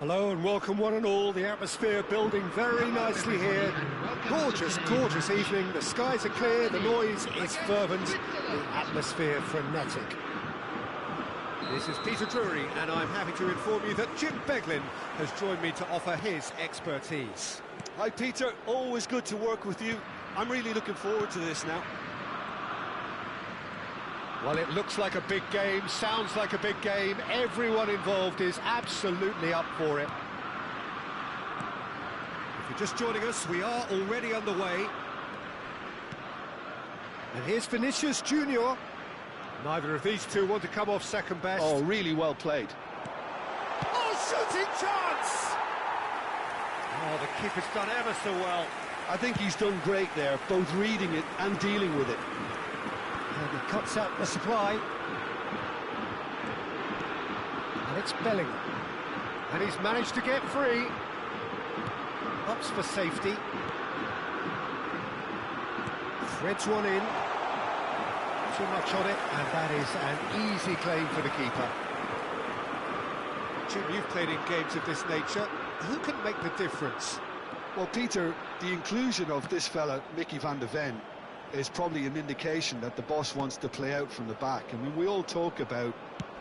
Hello and welcome one and all. The atmosphere building very nicely here. Gorgeous, gorgeous evening. The skies are clear, the noise is fervent, the atmosphere frenetic. This is Peter Drury and I'm happy to inform you that Jim Beglin has joined me to offer his expertise. Hi Peter, always good to work with you. I'm really looking forward to this now. Well, it looks like a big game, sounds like a big game. Everyone involved is absolutely up for it. If you're just joining us, we are already underway. And here's Vinicius Junior. Neither of these two want to come off second best. Oh, really well played. Oh, shooting chance! Oh, the keeper's done ever so well. I think he's done great there, both reading it and dealing with it. And he cuts out the supply. And it's Bellingham. And he's managed to get free. Ups for safety. Threads one in. Too much on it, and that is an easy claim for the keeper. Jim, you've played in games of this nature. Who can make the difference? Well, Peter, the inclusion of this fella, Mickey van de Ven, is probably an indication that the boss wants to play out from the back. I mean, we all talk about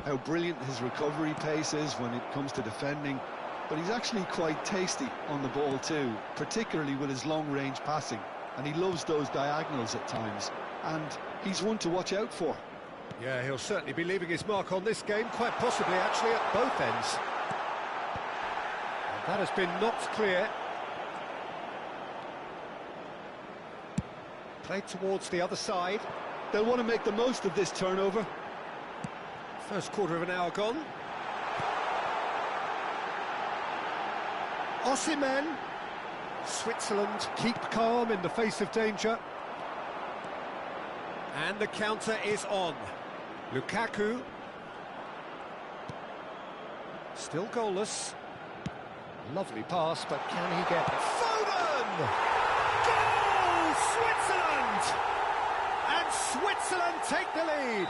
how brilliant his recovery pace is when it comes to defending, but he's actually quite tasty on the ball too, particularly with his long-range passing, and he loves those diagonals at times, and he's one to watch out for. Yeah, he'll certainly be leaving his mark on this game, quite possibly actually at both ends. And that has been knocked clear. Played towards the other side. They'll want to make the most of this turnover. First quarter of an hour gone. Osimhen. Switzerland keep calm in the face of danger. And the counter is on. Lukaku. Still goalless. Lovely pass, but can he get... Foden! Goal! Switzerland! And Switzerland take the lead.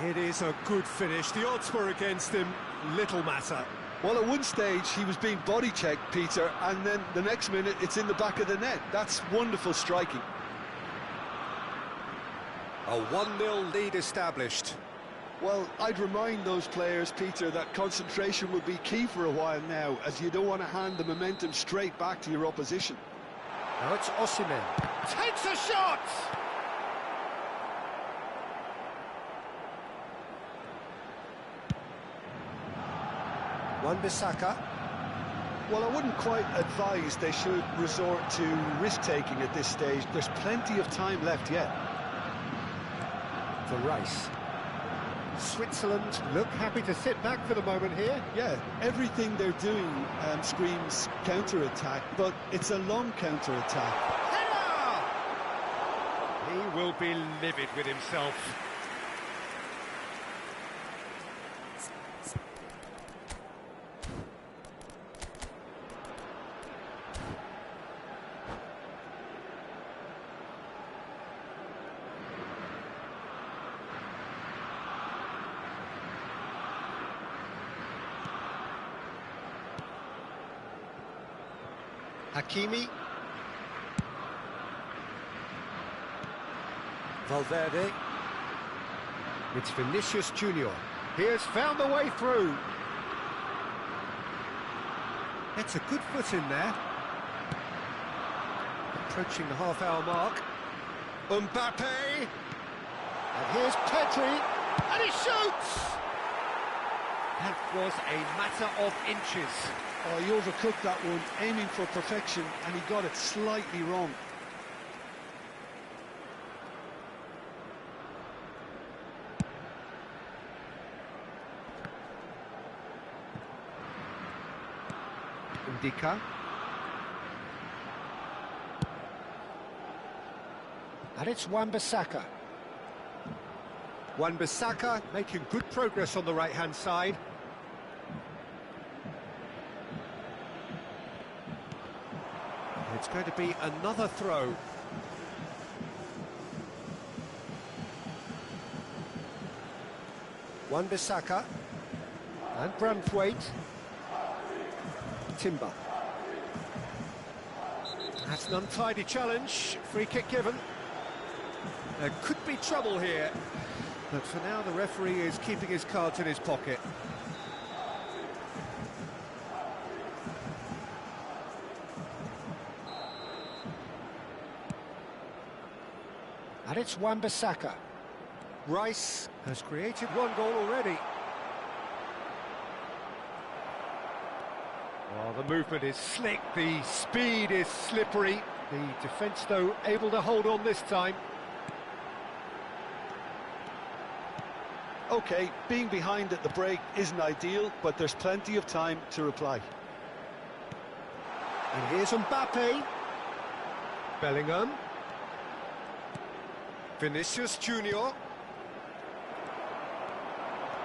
It is a good finish. The odds were against him. Little matter. Well, at one stage, he was being body-checked, Peter, and then the next minute, it's in the back of the net. That's wonderful striking. A 1-0 lead established. Well, I'd remind those players, Peter, that concentration will be key for a while now, as you don't want to hand the momentum straight back to your opposition. Now it's Osimhen. Takes a shot! Wan-Bissaka. Well, I wouldn't quite advise they should resort to risk-taking at this stage. There's plenty of time left yet. For Rice. Switzerland look happy to sit back for the moment here. Yeah, everything they're doing screams counter-attack, but it's a long counter-attack. Header! He will be livid with himself. Hakimi. Valverde. It's Vinicius Junior. He has found the way through. It's a good foot in there. Approaching the half-hour mark. Mbappe. And here's Pedri. And he shoots! That was a matter of inches. Oh, he overcooked that one, aiming for perfection, and he got it slightly wrong. Ndika. And it's Wan-Bissaka. Wan-Bissaka making good progress on the right-hand side. It's going to be another throw. Wan-Bissaka and Brandthwaite. Timber. That's an untidy challenge. Free kick given. There could be trouble here, but for now the referee is keeping his cards in his pocket. And it's Wan-Bissaka. Rice has created one goal already. Oh, the movement is slick, the speed is slippery. The defence, though, able to hold on this time. OK, being behind at the break isn't ideal, but there's plenty of time to reply. And here's Mbappe. Bellingham. Vinicius Junior.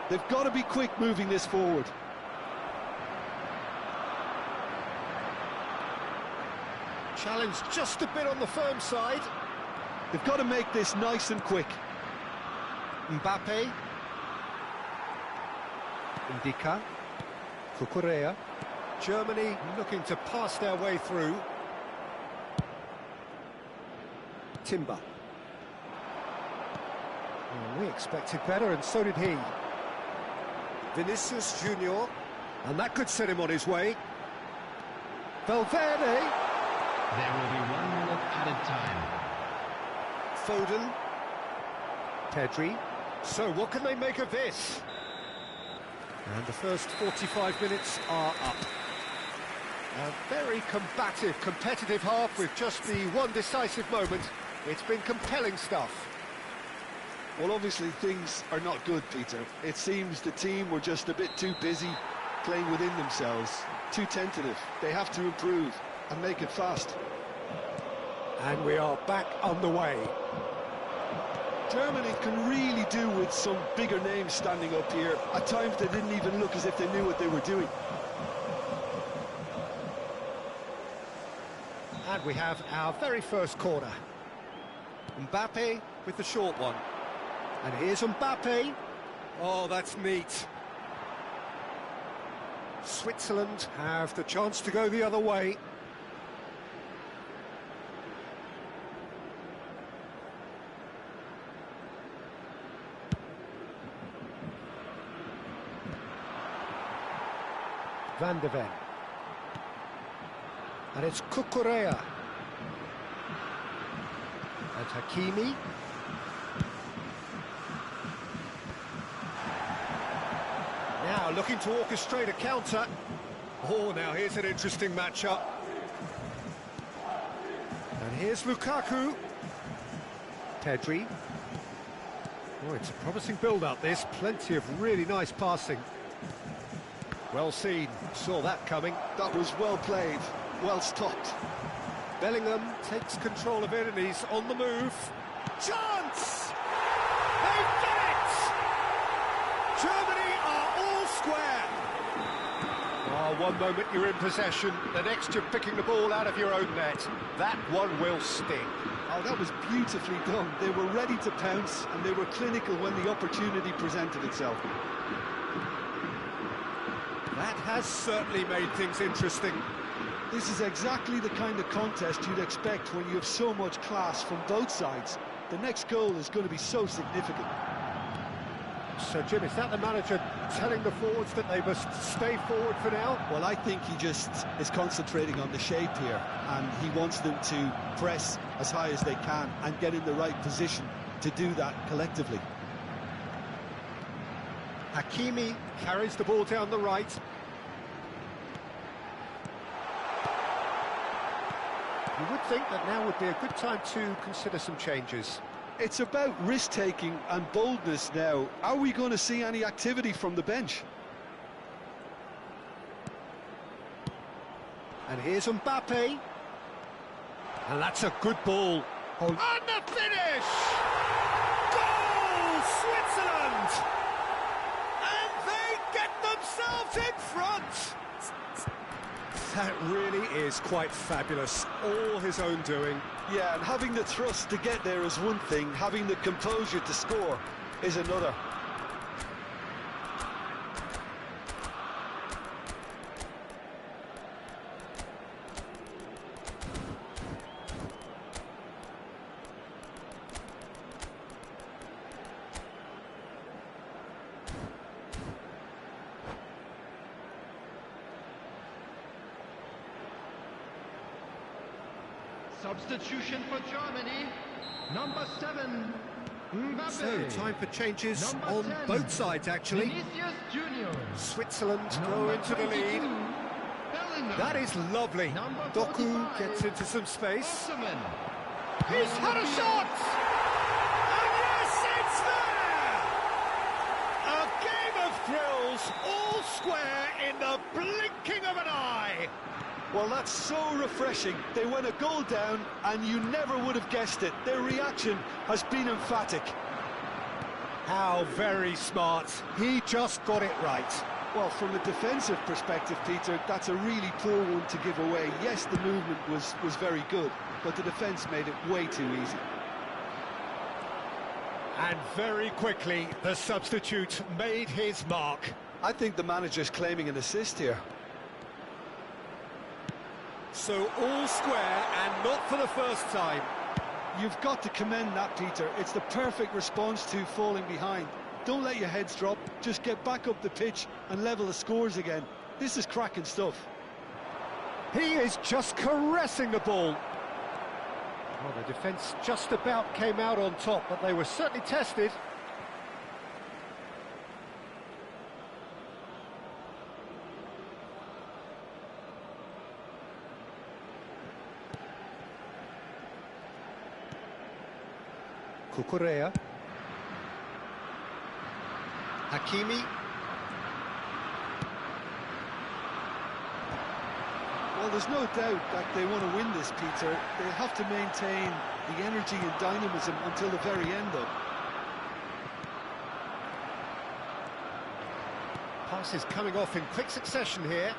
They've got to be quick moving this forward. Challenge just a bit on the firm side. They've got to make this nice and quick. Mbappe. Indica. Cucurella. Germany looking to pass their way through. Timber. Well, we expected better, and so did he. Vinicius Junior. And that could set him on his way. Valverde. There will be 1 minute added time. Foden. Pedri. So what can they make of this? And the first 45 minutes are up. A very combative, competitive half with just the one decisive moment. It's been compelling stuff. Well, obviously things are not good, Peter. It seems the team were just a bit too busy playing within themselves, too tentative. They have to improve and make it fast. And we are back on the way. Germany can really do with some bigger names standing up here. At times they didn't even look as if they knew what they were doing. And we have our very first corner. Mbappe with the short one. And here's Mbappe. Oh, that's neat. Switzerland have the chance to go the other way. Van de Ven. And it's Cucurella. And Hakimi. Now looking to orchestrate a counter. Oh, now here's an interesting matchup. And here's Lukaku. Pedri. Oh, it's a promising build-up, this. Plenty of really nice passing. Well seen, saw that coming. That was well played, well stopped. Bellingham takes control of it and he's on the move. Chance! They've done it! Germany are all square. Oh, one moment you're in possession, the next you're picking the ball out of your own net. That one will sting. Oh, that was beautifully done. They were ready to pounce and they were clinical when the opportunity presented itself. That has certainly made things interesting. This is exactly the kind of contest you'd expect when you have so much class from both sides. The next goal is going to be so significant. So, Jim, is that the manager telling the forwards that they must stay forward for now? Well, I think he just is concentrating on the shape here, and he wants them to press as high as they can and get in the right position to do that collectively. Hakimi carries the ball down the right. You would think that now would be a good time to consider some changes. It's about risk-taking and boldness now. Are we going to see any activity from the bench? And here's Mbappe. And that's a good ball. Oh. And the finish! Goal, Switzerland! And they get themselves in front! That really is quite fabulous. All his own doing. Yeah, and having the thrust to get there is one thing, having the composure to score is another. Substitution for Germany, number 7, Mbappe. So, time for changes Number on 10, both sides, actually. Vinicius Junior. Switzerland go Number into the 22, lead. Bellingham. That is lovely. Number Doku 45, gets into some space. Osman. He's had a shot! And yes, it's there! A game of thrills, all square in the blinking of an eye. Well, that's so refreshing. They went a goal down, and you never would have guessed it. Their reaction has been emphatic. How very smart. He just got it right. Well, from a defensive perspective, Peter, that's a really poor one to give away. Yes, the movement was very good, but the defence made it way too easy. And very quickly, the substitute made his mark. I think the manager's claiming an assist here. So all square, and not for the first time. You've got to commend that, Peter. It's the perfect response to falling behind. Don't let your heads drop, just get back up the pitch and level the scores again. This is cracking stuff. He is just caressing the ball. Well, the defence just about came out on top, but they were certainly tested. Kukurea. Hakimi. Well, there's no doubt that they want to win this, Peter. They have to maintain the energy and dynamism until the very end, though. Passes coming off in quick succession here.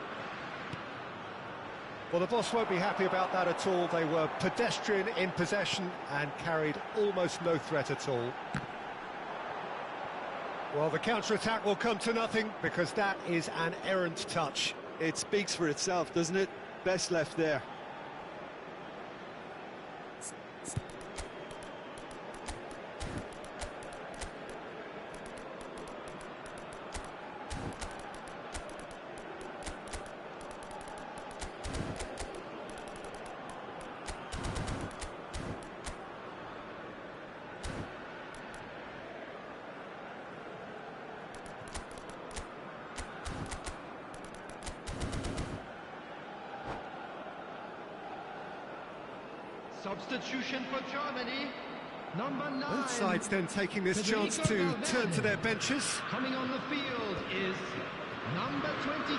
Well, the boss won't be happy about that at all. They were pedestrian in possession and carried almost no threat at all. Well, the counter-attack will come to nothing because that is an errant touch. It speaks for itself, doesn't it? Best left there. Substitution for Germany, number 9. Both sides then taking this chance to turn to their benches. Coming on the field is number 23,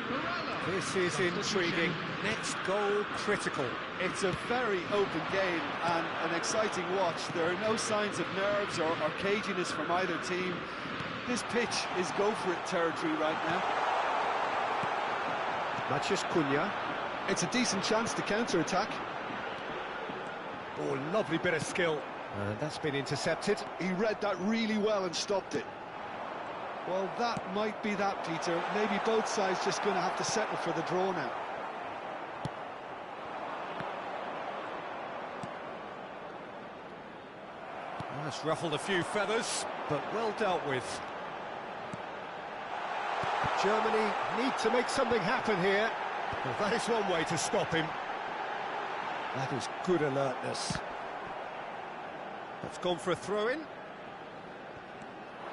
Barella. This is intriguing. Next goal critical. It's a very open game and an exciting watch. There are no signs of nerves or caginess from either team. This pitch is go-for-it territory right now. Matheus Cunha. It's a decent chance to counter-attack. Oh, lovely bit of skill. That's been intercepted. He read that really well and stopped it. Well, that might be that, Peter. Maybe both sides just going to have to settle for the draw now. That's ruffled a few feathers, but well dealt with. Germany need to make something happen here. Well, that is one way to stop him. That is good alertness. That's gone for a throw-in.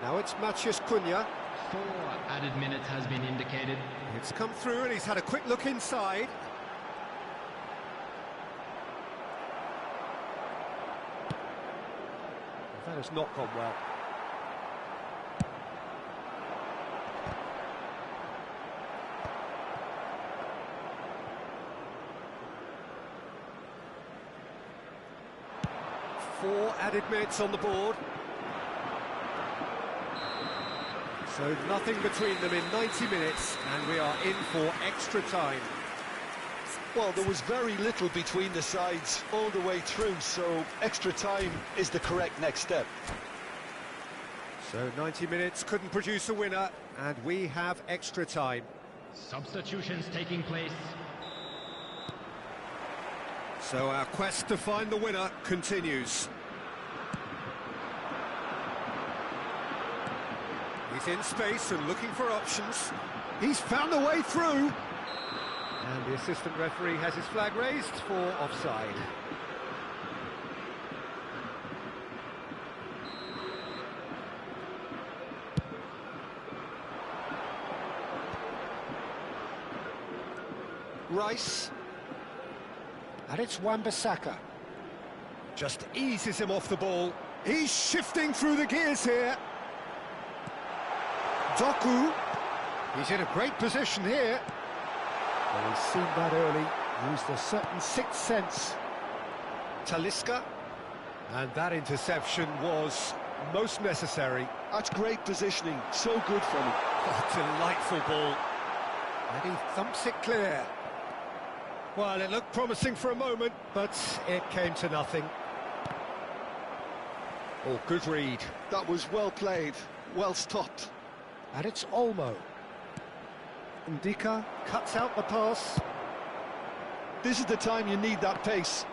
Now it's Matheus Cunha. 4 added minutes has been indicated. It's come through and he's had a quick look inside. That has not gone well. Four added minutes on the board. So nothing between them in 90 minutes, and we are in for extra time. Well, there was very little between the sides all the way through, so extra time is the correct next step. So 90 minutes couldn't produce a winner, and we have extra time. Substitutions taking place. So our quest to find the winner continues. He's in space and looking for options. He's found a way through. And the assistant referee has his flag raised for offside. Rice. And it's Wan-Bissaka. Just eases him off the ball. He's shifting through the gears here. Doku. He's in a great position here. Well, he's seen that early, used a certain sixth sense. Talisca. And that interception was most necessary. That's great positioning, so good from him. Oh, delightful ball. And he thumps it clear. Well, it looked promising for a moment, but it came to nothing. Oh, good read. That was well played, well stopped. And it's Olmo. Ndika cuts out the pass. This is the time you need that pace.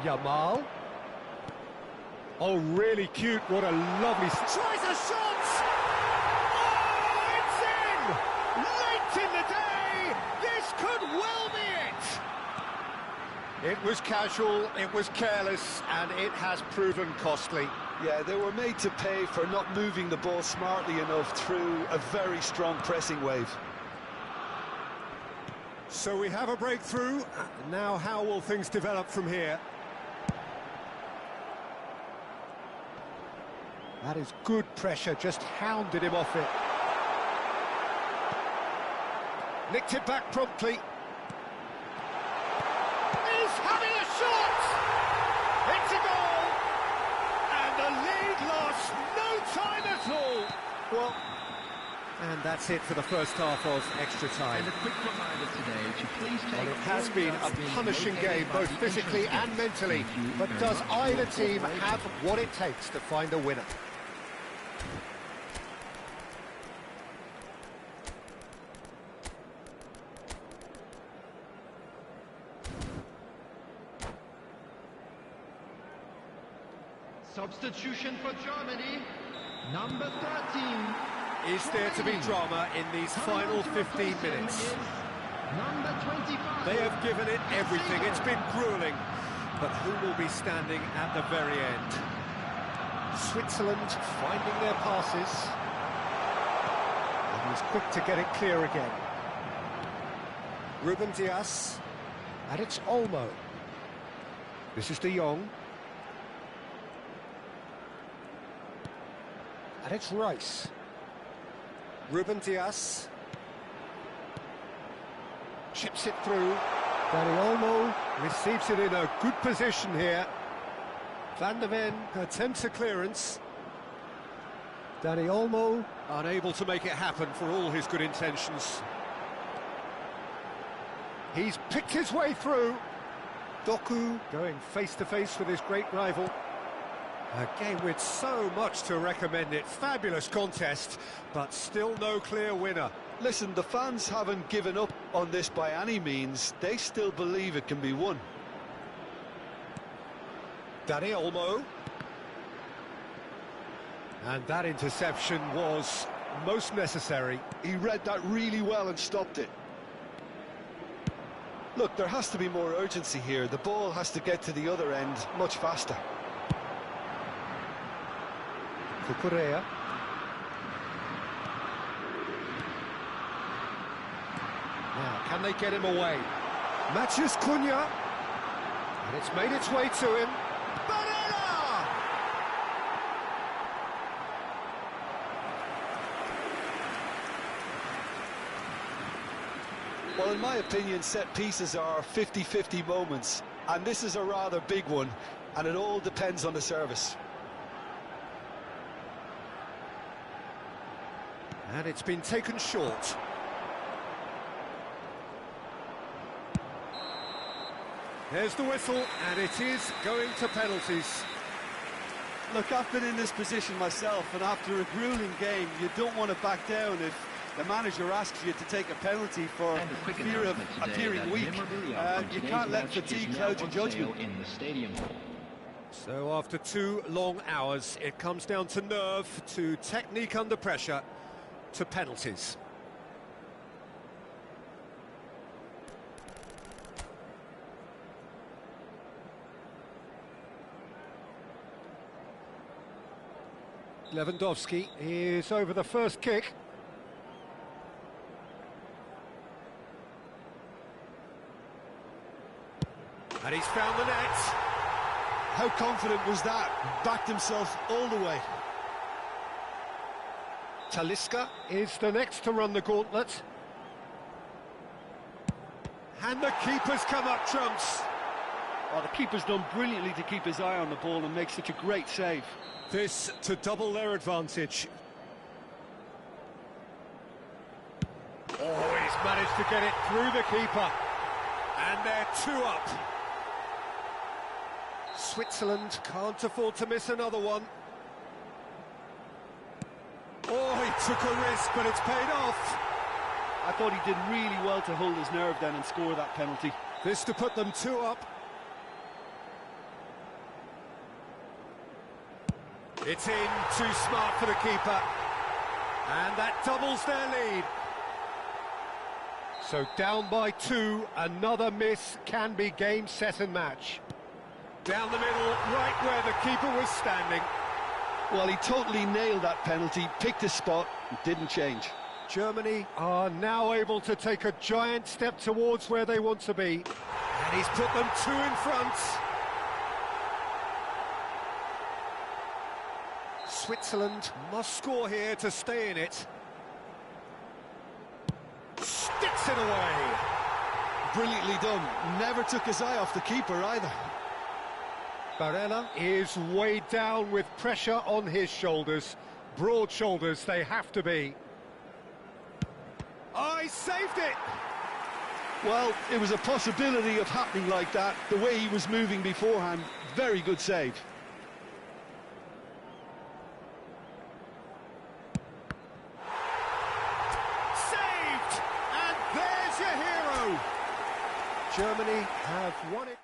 Yamal. Oh, really cute. What a lovely... Tries a shot! Oh, it's in! Late in the day! This could well be it! It was casual, it was careless, and it has proven costly. Yeah, they were made to pay for not moving the ball smartly enough through a very strong pressing wave. So we have a breakthrough. Now how will things develop from here? That is good pressure, just hounded him off it. Nicked it back promptly. He's having a shot! It's a goal! And the lead lost no time at all! Well, and that's it for the first half of extra time. And a quick reminder today to please take... Well, it has been a punishing game, both physically and mentally. But does either team have what it takes to find a winner? Substitution for Germany, number 13. Is there to be drama in these final 15 minutes? Number 25. They have given it everything. It's been grueling. But who will be standing at the very end? Switzerland finding their passes. And he's quick to get it clear again. Ruben Dias. And it's Olmo. This is De Jong. And it's Rice. Ruben Dias. Chips it through. Dani Olmo receives it in a good position here. Van der Ven attempts a clearance. Dani Olmo unable to make it happen for all his good intentions. He's picked his way through. Doku going face-to-face with his great rival. A game with so much to recommend it. Fabulous contest, but still no clear winner. Listen, the fans haven't given up on this by any means. They still believe it can be won. Dani Olmo. And that interception was most necessary. He read that really well and stopped it. Look, there has to be more urgency here. The ball has to get to the other end much faster. Cucurella. Now, can they get him away? Matthews Cunha. And it's made its way to him. Barella! Well, in my opinion, set pieces are 50-50 moments. And this is a rather big one. And it all depends on the service. And it's been taken short. There's the whistle, and it is going to penalties. Look, I've been in this position myself, and after a grueling game, you don't want to back down if the manager asks you to take a penalty for fear of appearing weak. You can't let fatigue cloud your judgment. So after 2 long hours, it comes down to nerve, to technique under pressure. to penalties. Lewandowski is over the first kick. And he's found the net. How confident was that? Backed himself all the way. Talisca is the next to run the gauntlet. And the keeper's come up trumps. Oh, the keeper's done brilliantly to keep his eye on the ball and make such a great save. This to double their advantage. Oh, he's managed to get it through the keeper. And they're 2 up. Switzerland can't afford to miss another one. Oh, he took a risk, but it's paid off. I thought he did really well to hold his nerve then and score that penalty. This to put them 2 up. It's in, too smart for the keeper. And that doubles their lead. So down by 2, another miss can be game, set and match. Down the middle, right where the keeper was standing. Well, he totally nailed that penalty, picked his spot, and didn't change. Germany are now able to take a giant step towards where they want to be. And he's put them 2 in front. Switzerland must score here to stay in it. Sticks it away. Brilliantly done. Never took his eye off the keeper either. Barella is weighed down with pressure on his shoulders. Broad shoulders they have to be. Oh, he saved it! Well, it was a possibility of happening like that. The way he was moving beforehand, very good save. Saved! And there's your hero! Germany have won it.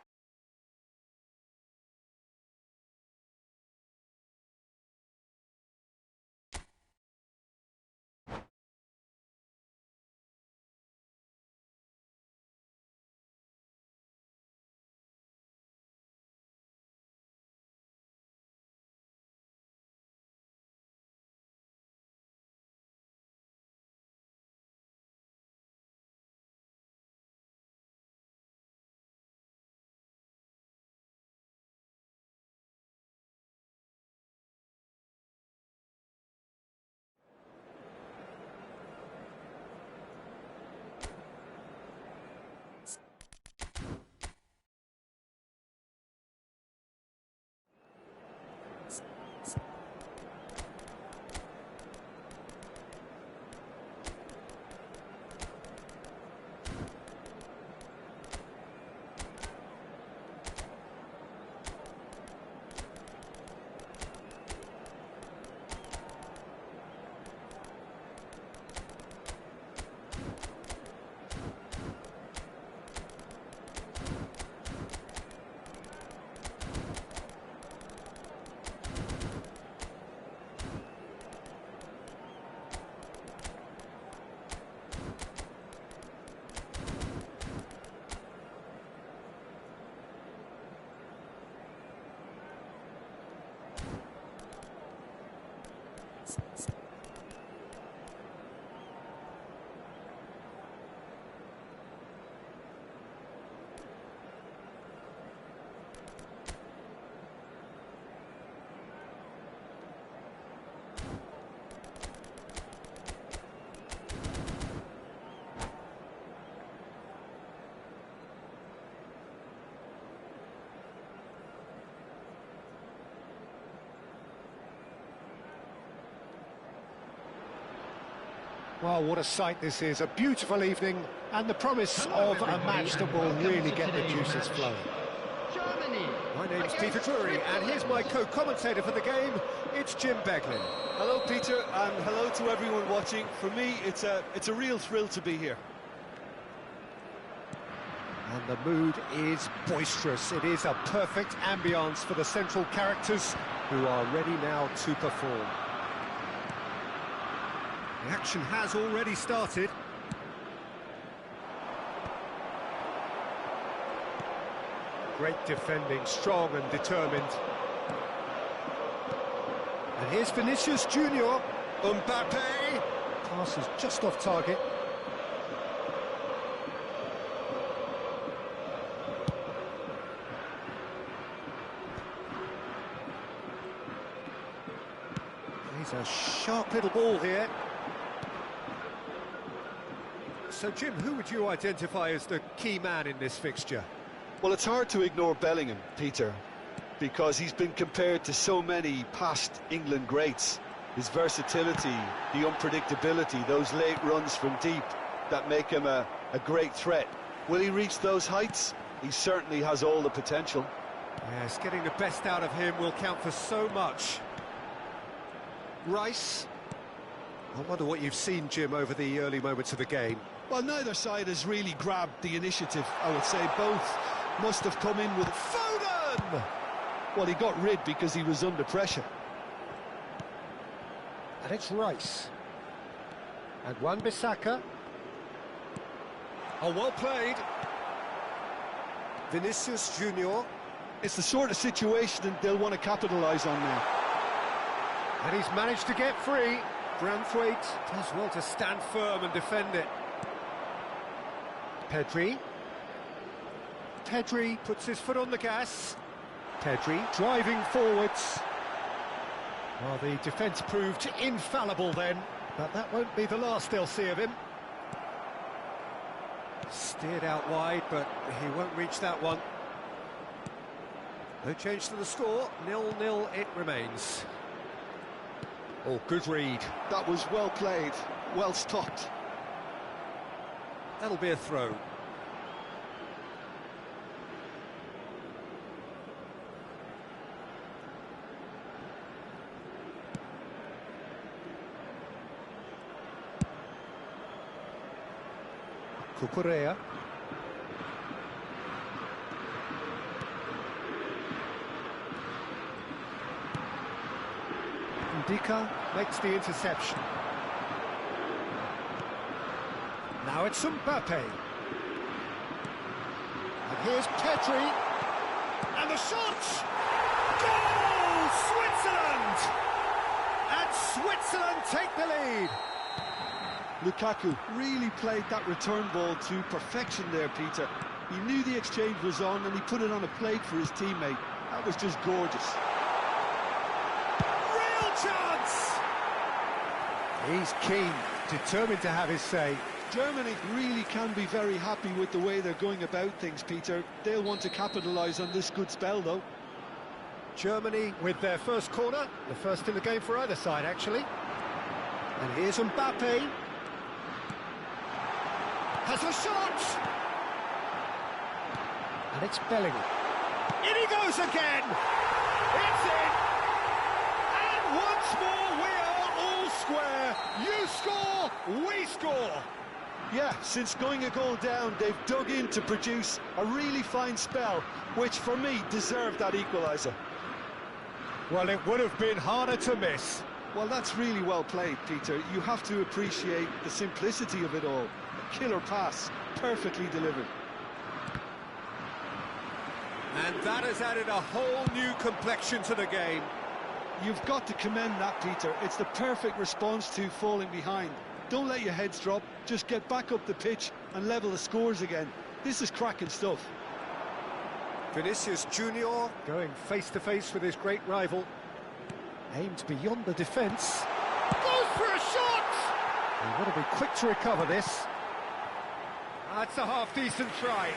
Well, what a sight this is. A beautiful evening and the promise of a match that will really get the juices flowing. My name's Peter Drury, and here's my co-commentator for the game. It's Jim Beglin. Hello, Peter, and hello to everyone watching. For me, it's a real thrill to be here. And the mood is boisterous. It is a perfect ambience for the central characters who are ready now to perform. The action has already started. Great defending, strong and determined. And here's Vinicius Junior. Mbappe. Pass is just off target. He's a sharp little ball here. So, Jim, who would you identify as the key man in this fixture? Well, it's hard to ignore Bellingham, Peter, because he's been compared to so many past England greats. His versatility, the unpredictability, those late runs from deep that make him a great threat. Will he reach those heights? He certainly has all the potential. Yes, getting the best out of him will count for so much. Rice. I wonder what you've seen, Jim, over the early moments of the game. Well, neither side has really grabbed the initiative, I would say. Both must have come in with Foden! Well, he got rid because he was under pressure. And it's Rice. And Wan-Bissaka. Oh, well played. Vinicius Junior. It's the sort of situation they'll want to capitalise on now. And he's managed to get free. Branthwaite does well to stand firm and defend it. Pedri. Pedri puts his foot on the gas. Pedri driving forwards. Well, the defence proved infallible then, but that won't be the last they'll see of him. Steered out wide, but he won't reach that one. No change to the score, 0-0 it remains. Oh, good read. That was well played, well stopped. That'll be a throw. Cucurella. Ndika makes the interception. Now it's Mbappe. And here's Pedri. And the shot! Goal! Switzerland! And Switzerland take the lead. Lukaku really played that return ball to perfection there, Peter. He knew the exchange was on and he put it on a plate for his teammate. That was just gorgeous. Real chance! He's keen, determined to have his say. Germany really can be very happy with the way they're going about things, Peter. They'll want to capitalise on this good spell, though. Germany with their first corner, the first in the game for either side, actually. And here's Mbappe. Has a shot! And it's Bellingham. In he goes again! It's in! And once more we are all square. You score, we score. Yeah, since going a goal down, they've dug in to produce a really fine spell, which for me deserved that equaliser. Well, it would have been harder to miss. Well, that's really well played, Peter. You have to appreciate the simplicity of it all. A killer pass, perfectly delivered. And that has added a whole new complexion to the game. You've got to commend that, Peter. It's the perfect response to falling behind. Don't let your heads drop, just get back up the pitch and level the scores again. This is cracking stuff. Vinicius Junior going face-to-face with his great rival. Aimed beyond the defence. Goes for a shot! He want to be quick to recover this. That's a half-decent try.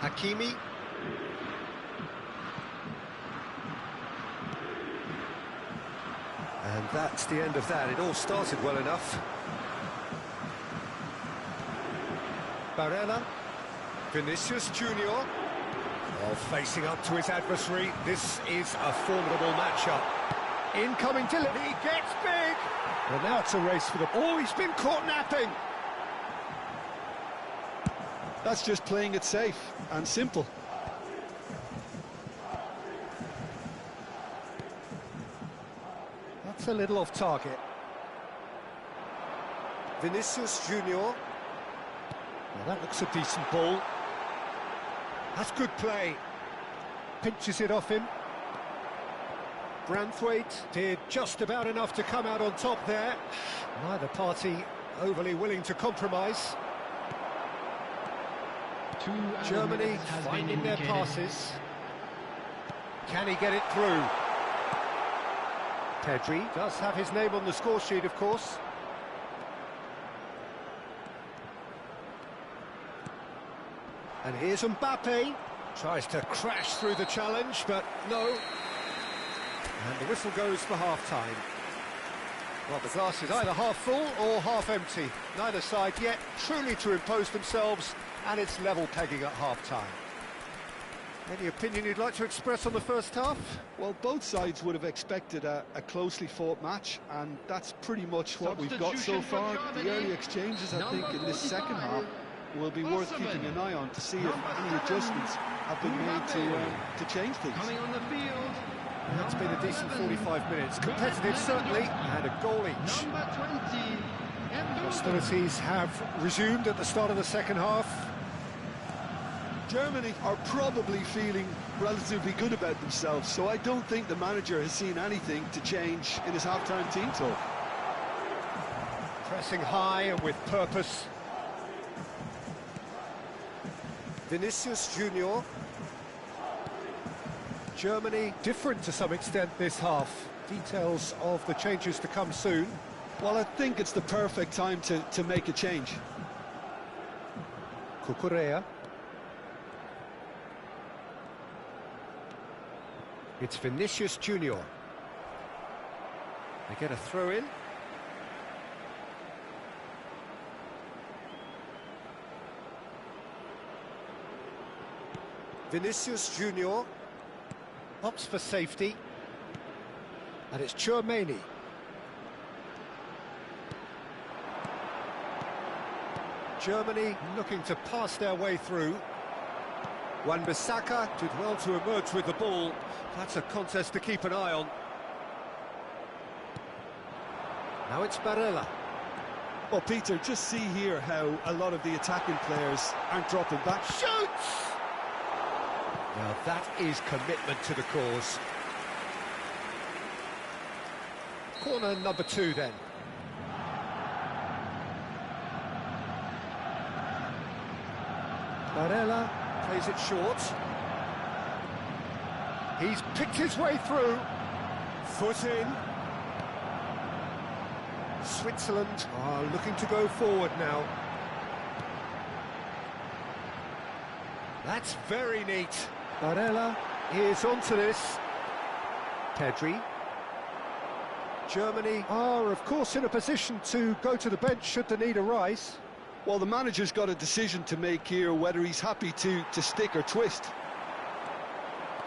Hakimi. And that's the end of that. It all started well enough. Barella. Vinicius Junior. Well, facing up to his adversary. This is a formidable matchup. Incoming delivery. He gets big. Well, now it's a race for the... Oh, he's been caught napping. That's just playing it safe and simple. That's a little off target. Vinicius Junior. Well, that looks a decent ball. That's good play. Pinches it off him. Branthwaite did just about enough to come out on top there. Neither party overly willing to compromise. Germany finding their passes. Can he get it through? Pedri does have his name on the score sheet, of course. And here's Mbappe. Tries to crash through the challenge, but no. And the whistle goes for half-time. Well, the glass is either half full or half empty. Neither side yet truly to impose themselves, and it's level pegging at half-time. Any opinion you'd like to express on the first half? Well, both sides would have expected a closely fought match, and that's pretty much what we've got so far. The early exchanges, I think, in this second half will be worth keeping an eye on to see if any adjustments have been made to change things. Coming on the field. That's been a decent 45 minutes. Competitive, certainly, and a goal each. Number 20. Hostilities have resumed at the start of the second half. Germany are probably feeling relatively good about themselves, so I don't think the manager has seen anything to change in his half-time team talk. Pressing high and with purpose. Vinicius Junior. Germany different to some extent this half. Details of the changes to come soon. Well, I think it's the perfect time to make a change. Cucurella. It's Vinicius Junior. They get a throw in. Vinicius Junior opts for safety, and it's Tchouaméni. Germany looking to pass their way through. Wan-Bissaka did well to emerge with the ball. That's a contest to keep an eye on. Now it's Barella. Well, Peter, just see here how a lot of the attacking players aren't dropping back. Shoots! Now that is commitment to the cause. Corner number 2 then. Barella plays it short. He's picked his way through. Foot in. Switzerland are looking to go forward now. That's very neat. Barella is onto this. Pedri. Germany are, of course, in a position to go to the bench should the need arise. Well, the manager's got a decision to make here, whether he's happy to stick or twist.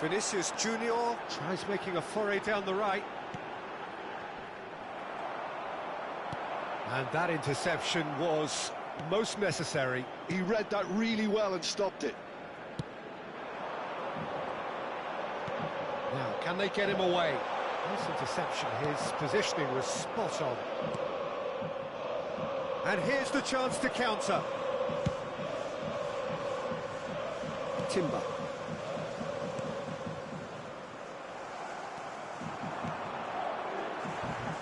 Vinicius Junior tries making a foray down the right. And that interception was most necessary. He read that really well and stopped it. Now, can they get him away? Nice interception, his positioning was spot on. And here's the chance to counter. Timber.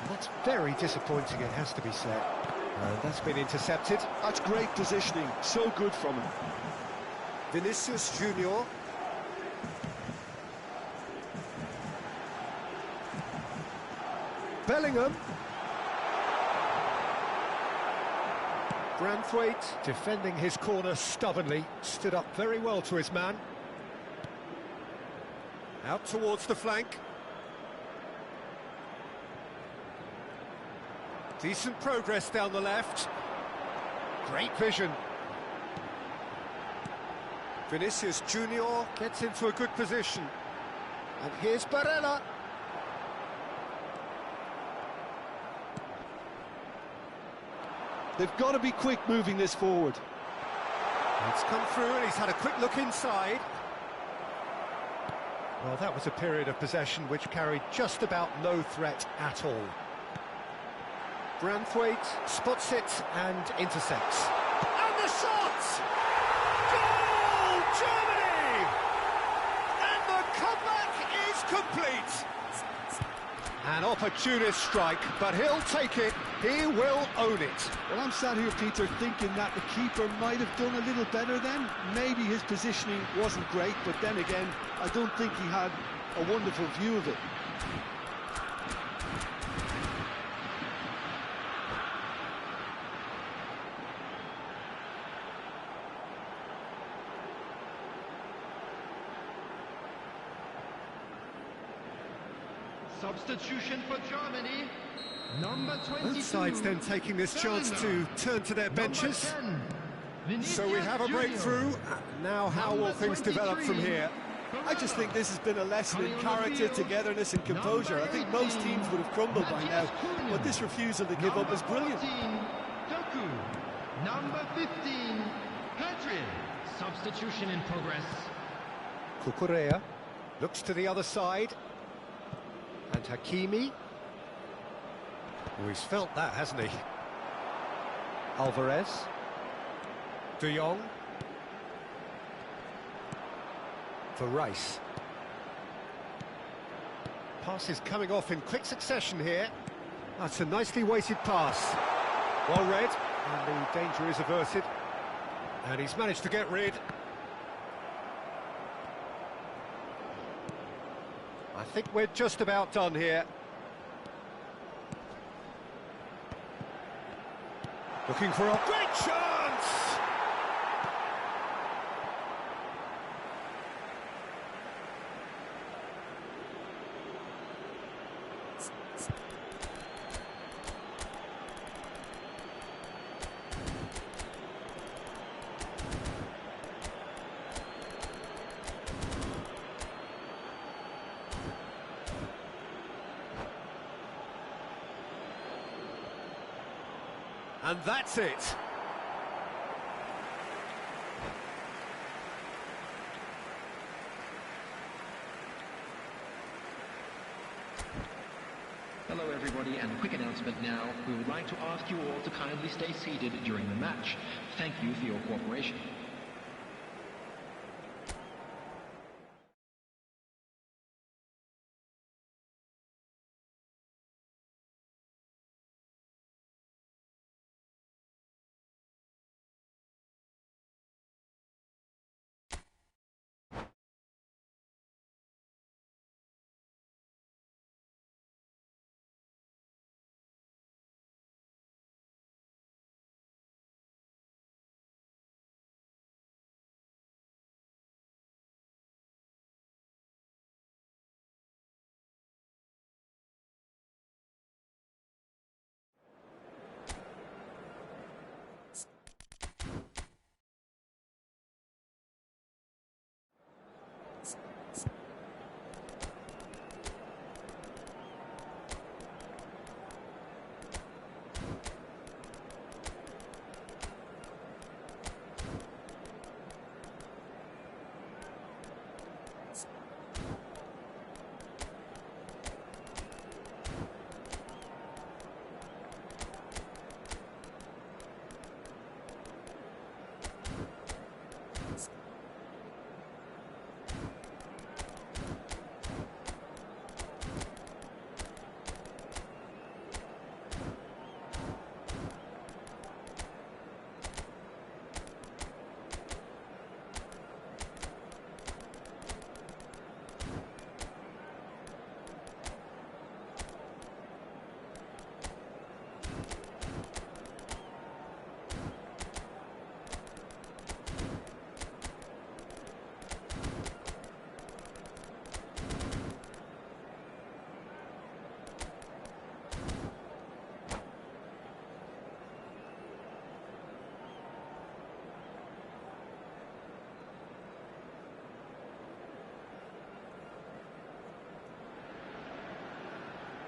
That's very disappointing, it has to be said. And that's been intercepted. That's great positioning, so good from him. Vinicius Junior. Bellingham. Branthwaite defending his corner stubbornly, stood up very well to his man. Out towards the flank. Decent progress down the left. Great vision. Vinicius Junior gets into a good position. And here's Barella. They've got to be quick moving this forward. It's come through and he's had a quick look inside. Well, that was a period of possession which carried just about no threat at all. Branthwaite spots it and intercepts. And the shot! Goal, Germany! And the comeback is complete. An opportunist strike, but he'll take it. He will own it. Well, I'm sat here, Peter, thinking that the keeper might have done a little better then. Maybe his positioning wasn't great, but then again, I don't think he had a wonderful view of it. Substitution for Germany. Number 22. Both sides then taking this chance to turn to their benches. So we have a breakthrough. Now how will things develop from here? I just think this has been a lesson in character, togetherness and composure. I think most teams would have crumbled by now, but this refusal to give up is brilliant. Doku. Number 15, Patrick. Substitution in progress. Kukurea looks to the other side. And Hakimi. Oh, he's felt that, hasn't he? Alvarez. De Jong. For Rice. Passes coming off in quick succession here. That's a nicely weighted pass. Well read, and the danger is averted. And he's managed to get rid. I think we're just about done here. Looking for a great chance! And that's it. Hello everybody, and a quick announcement now. We would like to ask you all to kindly stay seated during the match. Thank you for your cooperation.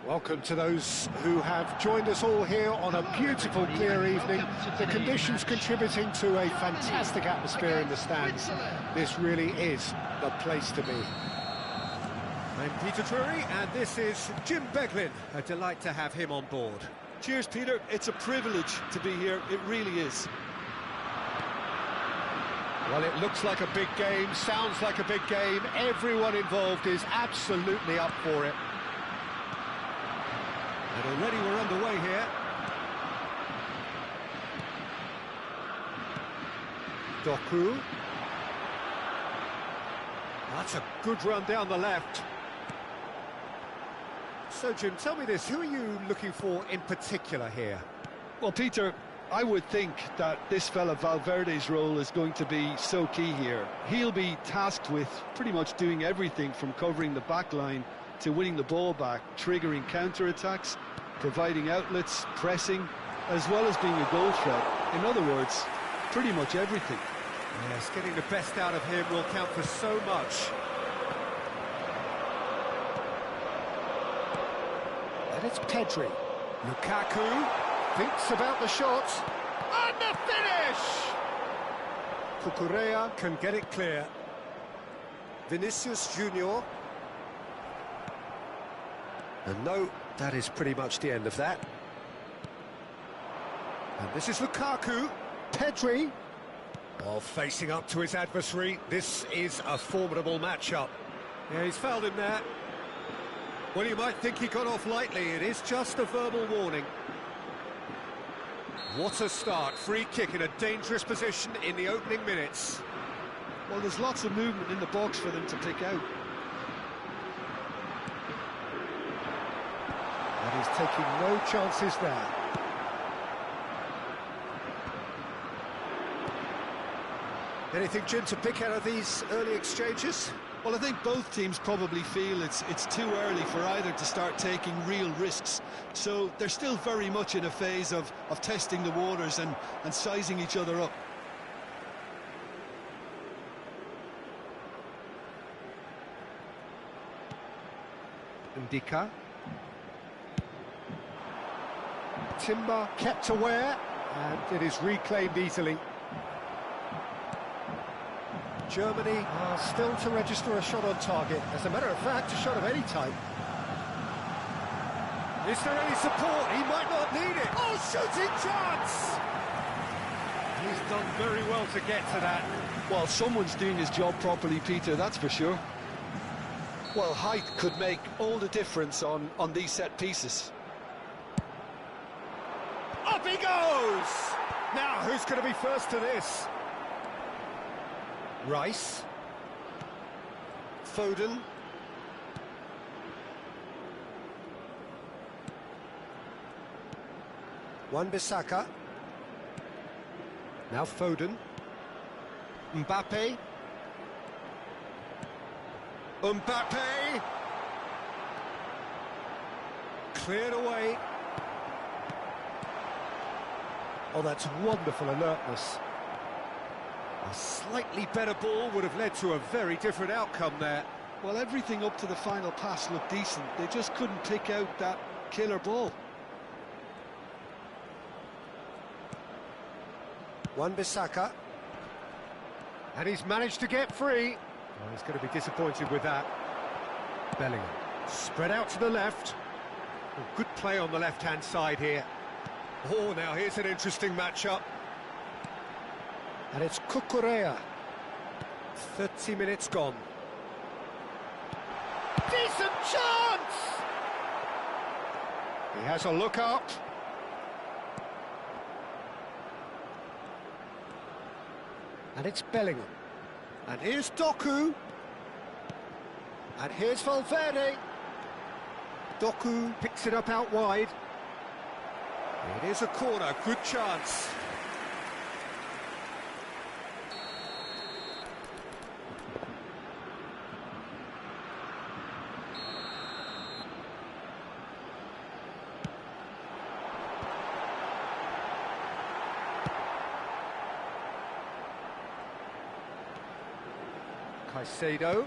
Welcome to those who have joined us all here on a beautiful, clear evening. The conditions contributing to a fantastic atmosphere in the stands. This really is the place to be. I'm Peter Drury, and this is Jim Beglin. A delight to have him on board. Cheers, Peter. It's a privilege to be here. It really is. Well, it looks like a big game, sounds like a big game. Everyone involved is absolutely up for it. And already we're underway here. Doku. That's a good run down the left. So, Jim, tell me this, who are you looking for in particular here? Well, Peter, I would think that this fella Valverde's role is going to be so key here. He'll be tasked with pretty much doing everything from covering the back line to winning the ball back, triggering counter-attacks, providing outlets, pressing, as well as being a goal threat. In other words, pretty much everything. Yes, getting the best out of him will count for so much. And it's Pedri. Lukaku thinks about the shot. And the finish! Cucurella can get it clear. Vinicius Junior. And no, that is pretty much the end of that. And this is Lukaku. Pedri. Oh, facing up to his adversary. This is a formidable matchup. Yeah, he's fouled him there. Well, you might think he got off lightly. It is just a verbal warning. What a start. Free kick in a dangerous position in the opening minutes. Well, there's lots of movement in the box for them to pick out. And he's taking no chances there. Anything, Jim, to pick out of these early exchanges? Well, I think both teams probably feel it's too early for either to start taking real risks. So they're still very much in a phase of testing the waters and sizing each other up. Ndika. Timber kept aware, and it is reclaimed easily. Germany are still to register a shot on target. As a matter of fact, a shot of any type. Is there any support? He might not need it. Oh, shooting chance! He's done very well to get to that. Well, someone's doing his job properly, Peter, that's for sure. Well, height could make all the difference on these set pieces. Up he goes! Now, who's going to be first to this? Rice. Foden. Wan-Bissaka. Now Foden. Mbappe. Mbappe! Cleared away. Oh, that's wonderful alertness. A slightly better ball would have led to a very different outcome there. Well, everything up to the final pass looked decent. They just couldn't pick out that killer ball. Wan-Bissaka. And he's managed to get free. Oh, he's going to be disappointed with that. Bellingham. Spread out to the left. Oh, good play on the left-hand side here. Oh, now here's an interesting matchup. And it's Cucurella. 30 minutes gone. Decent chance! He has a look up. And it's Bellingham. And here's Doku. And here's Valverde. Doku picks it up out wide. It is a corner, good chance. Caicedo.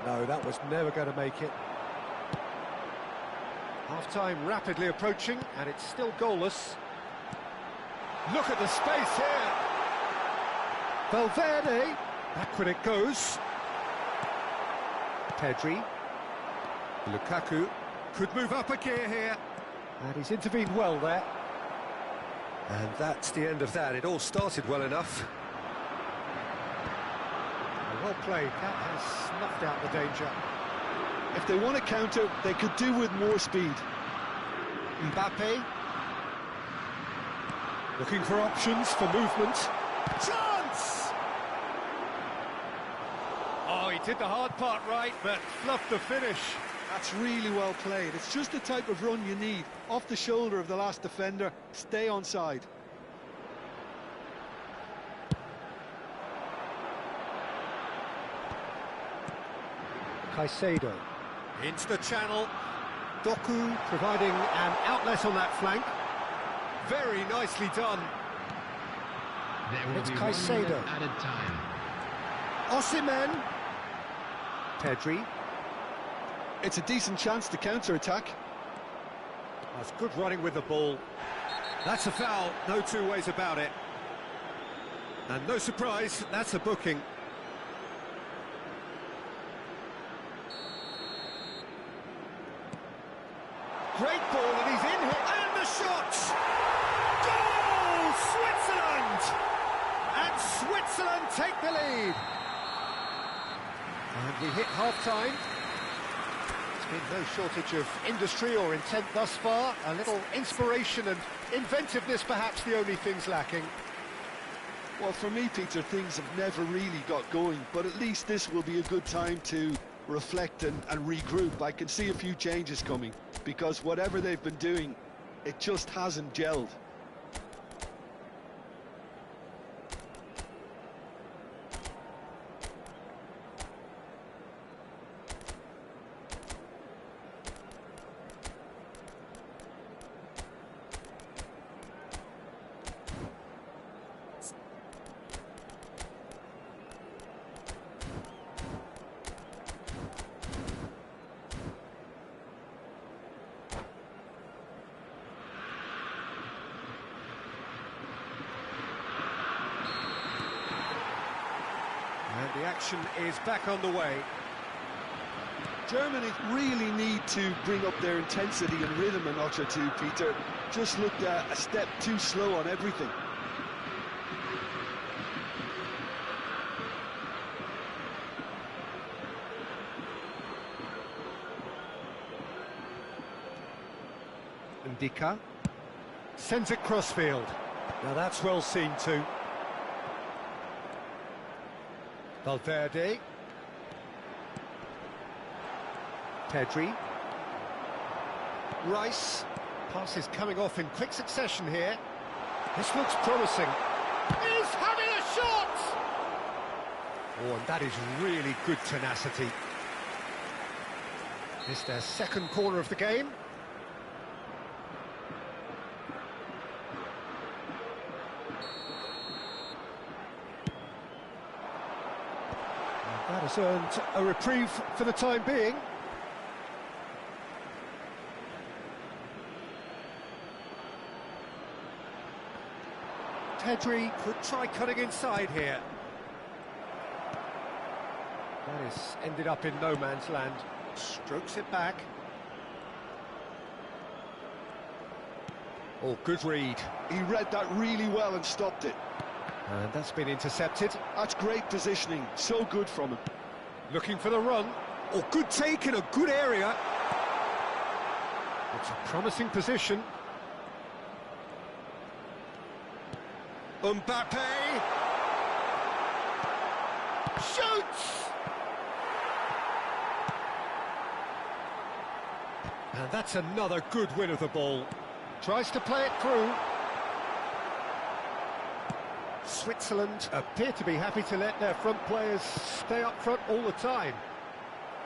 No, that was never going to make it. Half-time rapidly approaching, and it's still goalless. Look at the space here. Valverde, backward it goes. Pedri. Lukaku could move up a gear here. And he's intervened well there. And that's the end of that. It all started well enough. Well played, that has snuffed out the danger. If they want to counter, they could do with more speed. Mbappe. Looking for options for movement. Chance! Oh, he did the hard part right, but fluffed the finish. That's really well played. It's just the type of run you need. Off the shoulder of the last defender, stay onside. Caicedo. Into the channel. Doku providing an outlet on that flank. Very nicely done. There It's will be Caicedo. 1 minute added time. Osimhen. Pedri. It's a decent chance to counter-attack. That's good running with the ball. That's a foul, no two ways about it. And no surprise, that's a booking. Great ball, and he's in here, and the shot! Goal! Switzerland! And Switzerland take the lead. And we hit half-time. There's been no shortage of industry or intent thus far. A little inspiration and inventiveness, perhaps the only things lacking. Well, for me, Peter, things have never really got going, but at least this will be a good time to reflect and regroup. I can see a few changes coming, because whatever they've been doing, it just hasn't gelled. And the action is back on the way. Germany really need to bring up their intensity and rhythm a notch or two, Peter. Just looked a step too slow on everything. Ndika sends it crossfield. Now that's well seen too. Valverde. Pedri. Rice. Passes coming off in quick succession here. This looks promising. He's having a shot! Oh, and that is really good tenacity. It's their second corner of the game. That has earned a reprieve for the time being. Pedri could try cutting inside here. That is ended up in no man's land. Strokes it back. Oh, good read. He read that really well and stopped it. And that's been intercepted. That's great positioning, so good from him. Looking for the run. Oh, good take in a good area. It's a promising position. Mbappe! Shoots! And that's another good win of the ball. Tries to play it through. Switzerland appear to be happy to let their front players stay up front all the time.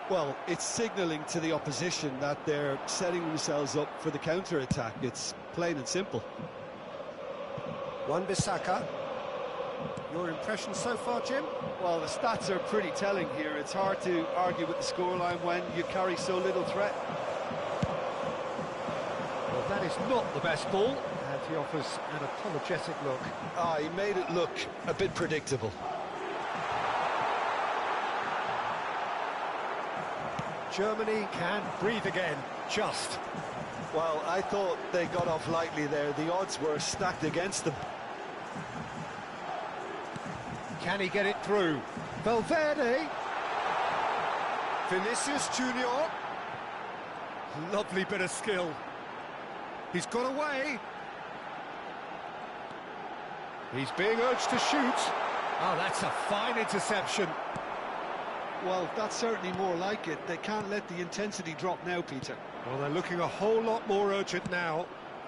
Well, it's signalling to the opposition that they're setting themselves up for the counter-attack. It's plain and simple. Wan-Bissaka. Your impression so far, Jim? Well, the stats are pretty telling here. It's hard to argue with the scoreline when you carry so little threat. Well, that is not the best ball, and he offers an apologetic look. He made it look a bit predictable. Germany can breathe again, just. Well, I thought they got off lightly there. The odds were stacked against them. Can he get it through? Valverde. Vinicius Junior. Lovely bit of skill. He's got away. He's being urged to shoot. Oh, that's a fine interception. Well, that's certainly more like it. They can't let the intensity drop now, Peter. Well, they're looking a whole lot more urgent now.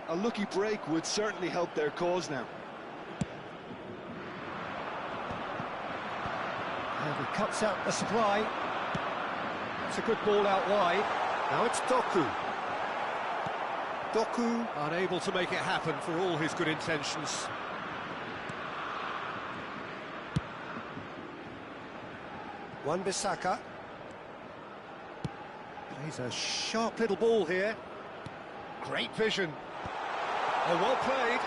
A lucky break would certainly help their cause now. And he cuts out the supply. It's a good ball out wide. Now it's Doku. Doku unable to make it happen for all his good intentions. Wan-Bissaka. Plays a sharp little ball here. Great vision. Oh, well played.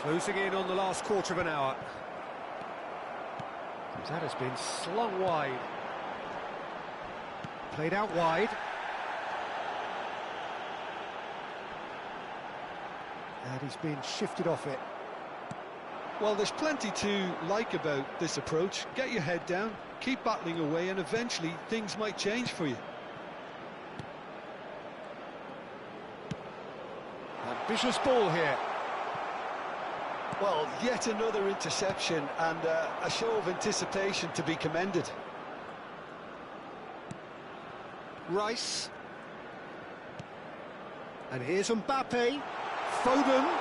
Closing in on the last quarter of an hour. That has been slung wide. Played out wide. And he's been shifted off it. Well, there's plenty to like about this approach. Get your head down, keep battling away, and eventually things might change for you. Ambitious ball here. Well, yet another interception and a show of anticipation to be commended. Rice. And here's Mbappe. Foden.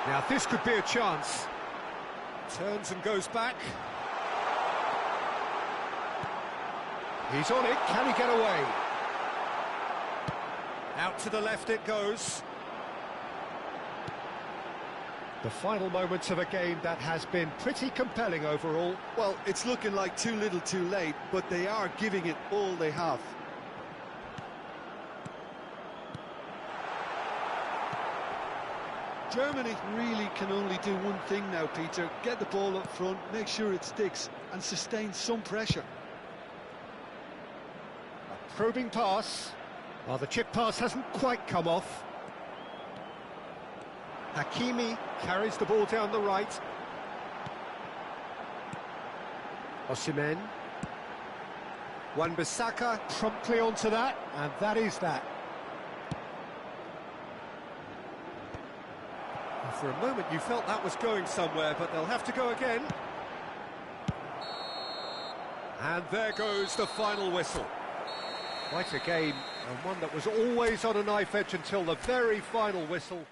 Now this could be a chance. Turns and goes back. He's on it. Can he get away? Out to the left it goes. The final moments of a game that has been pretty compelling overall. Well, it's looking like too little too late, but they are giving it all they have. Germany really can only do one thing now, Peter. Get the ball up front, make sure it sticks, and sustain some pressure. A probing pass. Well, the chip pass hasn't quite come off. Hakimi carries the ball down the right. Osimhen. Wan-Bissaka promptly onto that, and that is that. For a moment you felt that was going somewhere, but they'll have to go again. And there goes the final whistle. Quite a game, and one that was always on a knife edge until the very final whistle.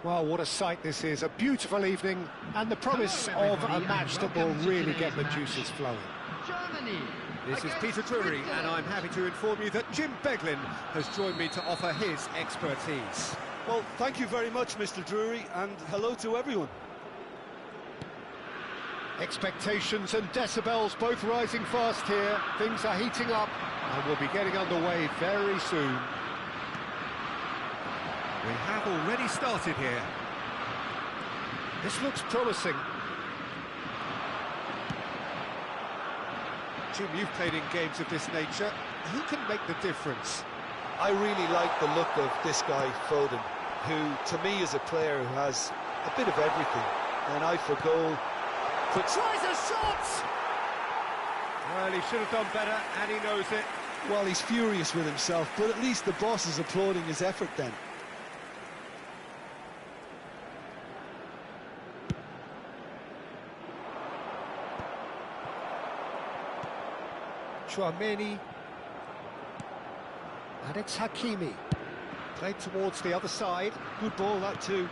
Well, what a sight this is. A beautiful evening and the promise of a match that will really get the juices flowing. Germany. This is Peter Drury, and I'm happy to inform you that Jim Beglin has joined me to offer his expertise. Well, thank you very much, Mr. Drury, and hello to everyone. Expectations and decibels both rising fast here. Things are heating up and we'll be getting underway very soon. We have already started here. This looks promising. Jim, you've played in games of this nature. Who can make the difference? I really like the look of this guy, Foden, who, to me, is a player who has a bit of everything. An eye for goal. Tries a shot! Well, he should have done better, and he knows it. Well, he's furious with himself, but at least the boss is applauding his effort then. Chouameni. And it's Hakimi. Played towards the other side. Good ball, that too.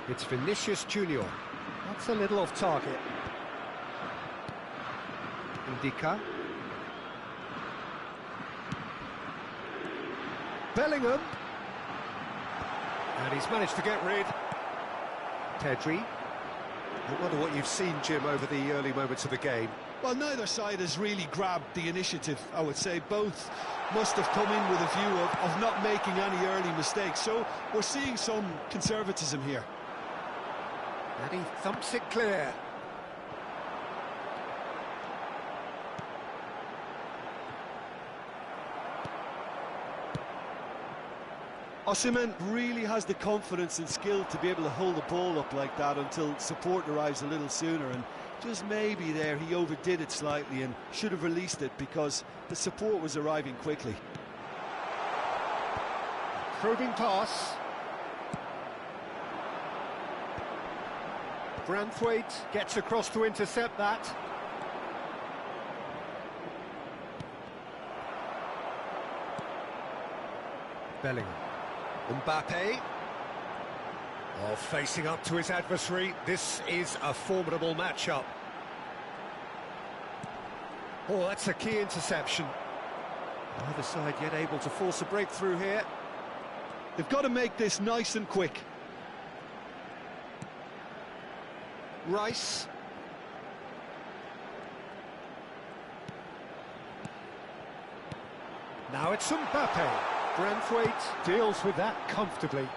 It's Vinicius Junior. That's a little off target. Indica. Bellingham. And he's managed to get rid. Pedri. I wonder what you've seen, Jim, over the early moments of the game. Well, neither side has really grabbed the initiative, I would say. Both must have come in with a view of not making any early mistakes. So we're seeing some conservatism here. And he thumps it clear. Osimhen really has the confidence and skill to be able to hold the ball up like that until support arrives a little sooner, and just maybe there he overdid it slightly and should have released it because the support was arriving quickly. Probing pass. Branthwaite gets across to intercept that. Bellingham. Mbappe. Oh, facing up to his adversary. This is a formidable matchup. Oh, that's a key interception. Either side yet able to force a breakthrough here. They've got to make this nice and quick. Rice. Now it's Mbappe. Branthwaite deals with that comfortably.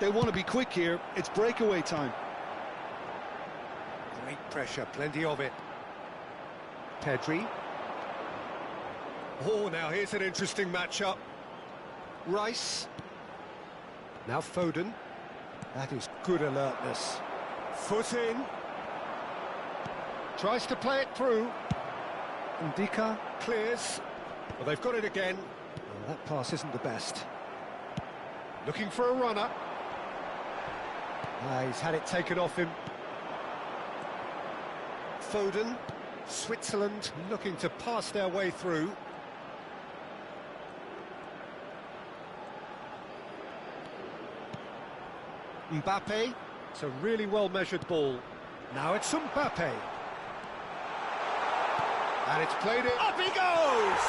They want to be quick here. It's breakaway time. Great pressure, plenty of it. Pedri. Oh, now here's an interesting matchup. Rice. Now Foden. That is good alertness. Foot in. Tries to play it through. Indica Clears. Well, they've got it again. Well, that pass isn't the best. Looking for a runner. He's had it taken off him. Foden. Switzerland looking to pass their way through. Mbappe. It's a really well-measured ball. Now it's Mbappe. And it's played it. Up he goes!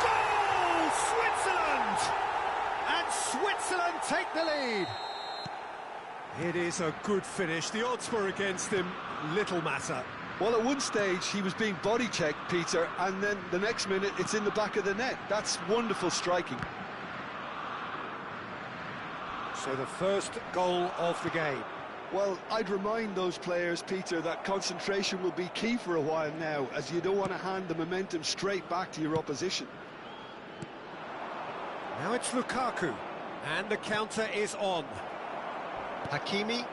Goal! Switzerland! And Switzerland take the lead. It is a good finish. The odds were against him. Little matter. Well, at one stage he was being body checked, Peter, and then the next minute it's in the back of the net. That's wonderful striking. So the first goal of the game. Well, I'd remind those players, Peter, that concentration will be key for a while now, as you don't want to hand the momentum straight back to your opposition. Now it's Lukaku, and the counter is on. Hakimi.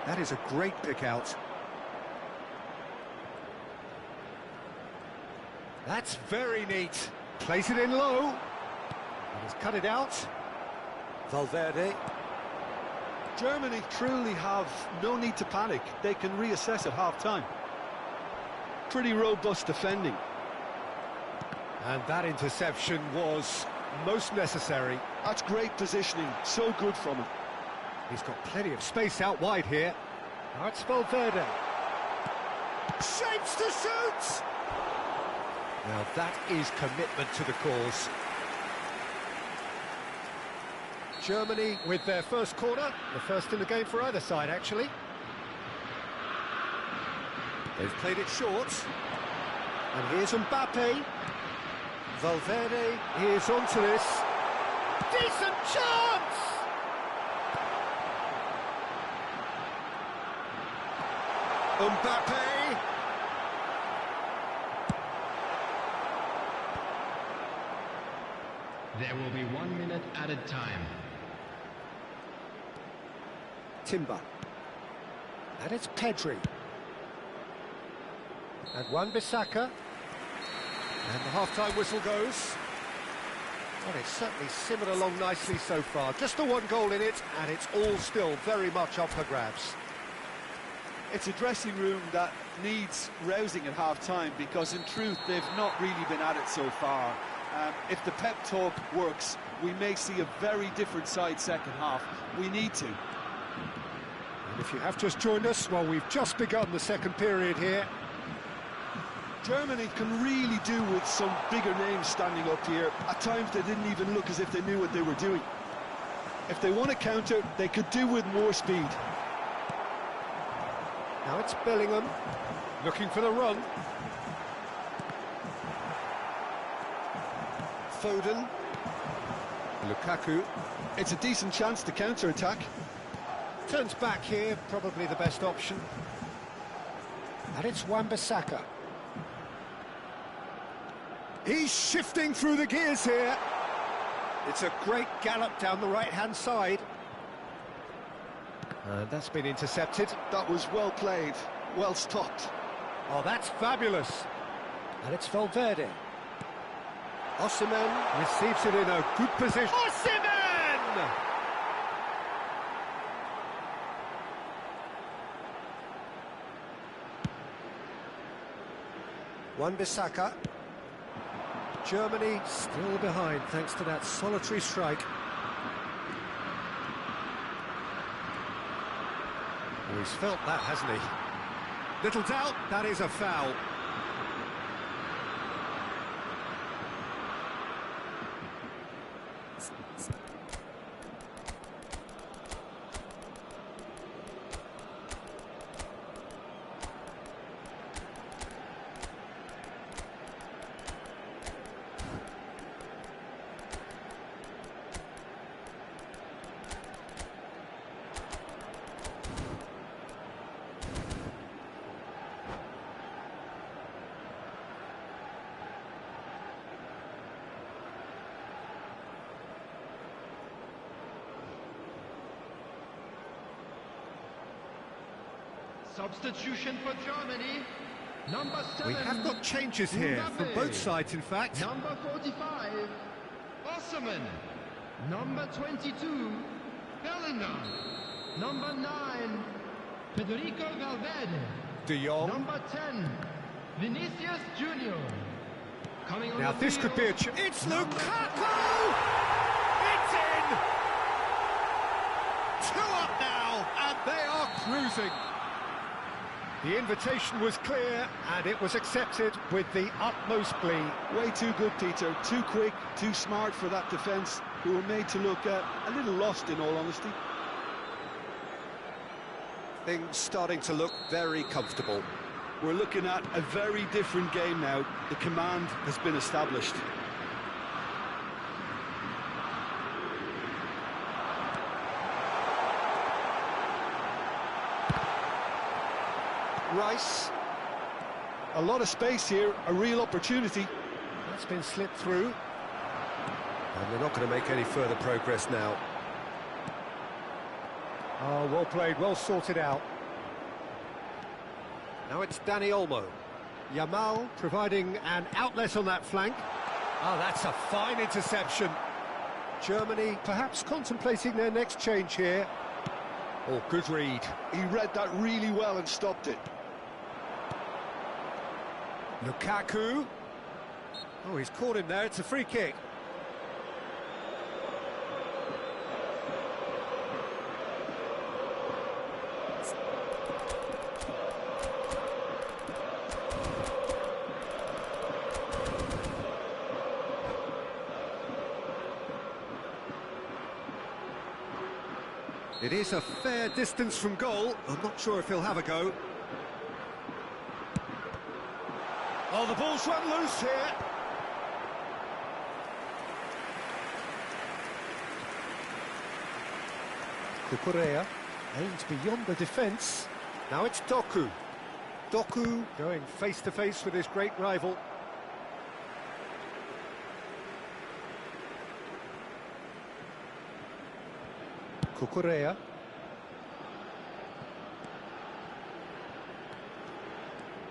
That is a great pick out. That's very neat. Plays it in low. He's cut it out. Valverde. Germany truly have no need to panic. They can reassess at half-time. Pretty robust defending. And that interception was most necessary. That's great positioning, so good from him. He's got plenty of space out wide here. Now it's Valverde. Shapes to shoot! Now that is commitment to the cause. Germany with their first corner, the first in the game for either side, actually. They've played it short. And here's Mbappe. Valverde is onto this. Decent chance! Mbappe. There will be 1 minute added time. Timber. And it's Pedri. And Wan-Bissaka. And the half-time whistle goes. Well, it's certainly simmered along nicely so far. Just the one goal in it, and it's all still very much up for grabs. It's a dressing room that needs rousing at half-time, because in truth they've not really been at it so far. If the pep talk works, we may see a very different side second half. We need to. And if you have just joined us, well, we've just begun the second period here. Germany can really do with some bigger names standing up here. At times they didn't even look as if they knew what they were doing. If they want to counter, they could do with more speed. Now it's Bellingham, looking for the run. Foden. Lukaku. It's a decent chance to counter-attack. Turns back here, probably the best option. And it's Wan-Bissaka. He's shifting through the gears here. It's a great gallop down the right-hand side. And that's been intercepted. That was well played, well stopped. Oh, that's fabulous. And it's Valverde. Osimhen receives it in a good position. Osimhen! Wan-Bissaka. Germany still behind thanks to that solitary strike. Oh, he's felt that, hasn't he? Little doubt, that is a foul. Substitution for Germany. Number 7. We have got changes here from both sides, in fact. Number 45, Osimhen. Number 22, Bellingham. Number 9, Federico Valverde. De Jong. Number 10, Vinicius Junior. Coming on Now the this could be a it's Lukaku! It's in! 2 up now, and they are cruising. The invitation was clear, and it was accepted with the utmost glee. Way too good, Peter. Too quick, too smart for that defence, who were made to look a little lost, in all honesty. Things starting to look very comfortable. We're looking at a very different game now. The command has been established. Rice. A lot of space here, a real opportunity. That's been slipped through. And they're not going to make any further progress now. Oh, well played, well sorted out. Now it's Dani Olmo. Yamal providing an outlet on that flank. Oh, that's a fine interception. Germany perhaps contemplating their next change here. Oh, good read. He read that really well and stopped it. Lukaku. Oh, he's caught him there, it's a free kick. It is a fair distance from goal. I'm not sure if he'll have a go. Oh, the ball's run loose here. Kukurea aims beyond the defence. Now it's Doku. Doku going face-to-face with his great rival. Kukurea.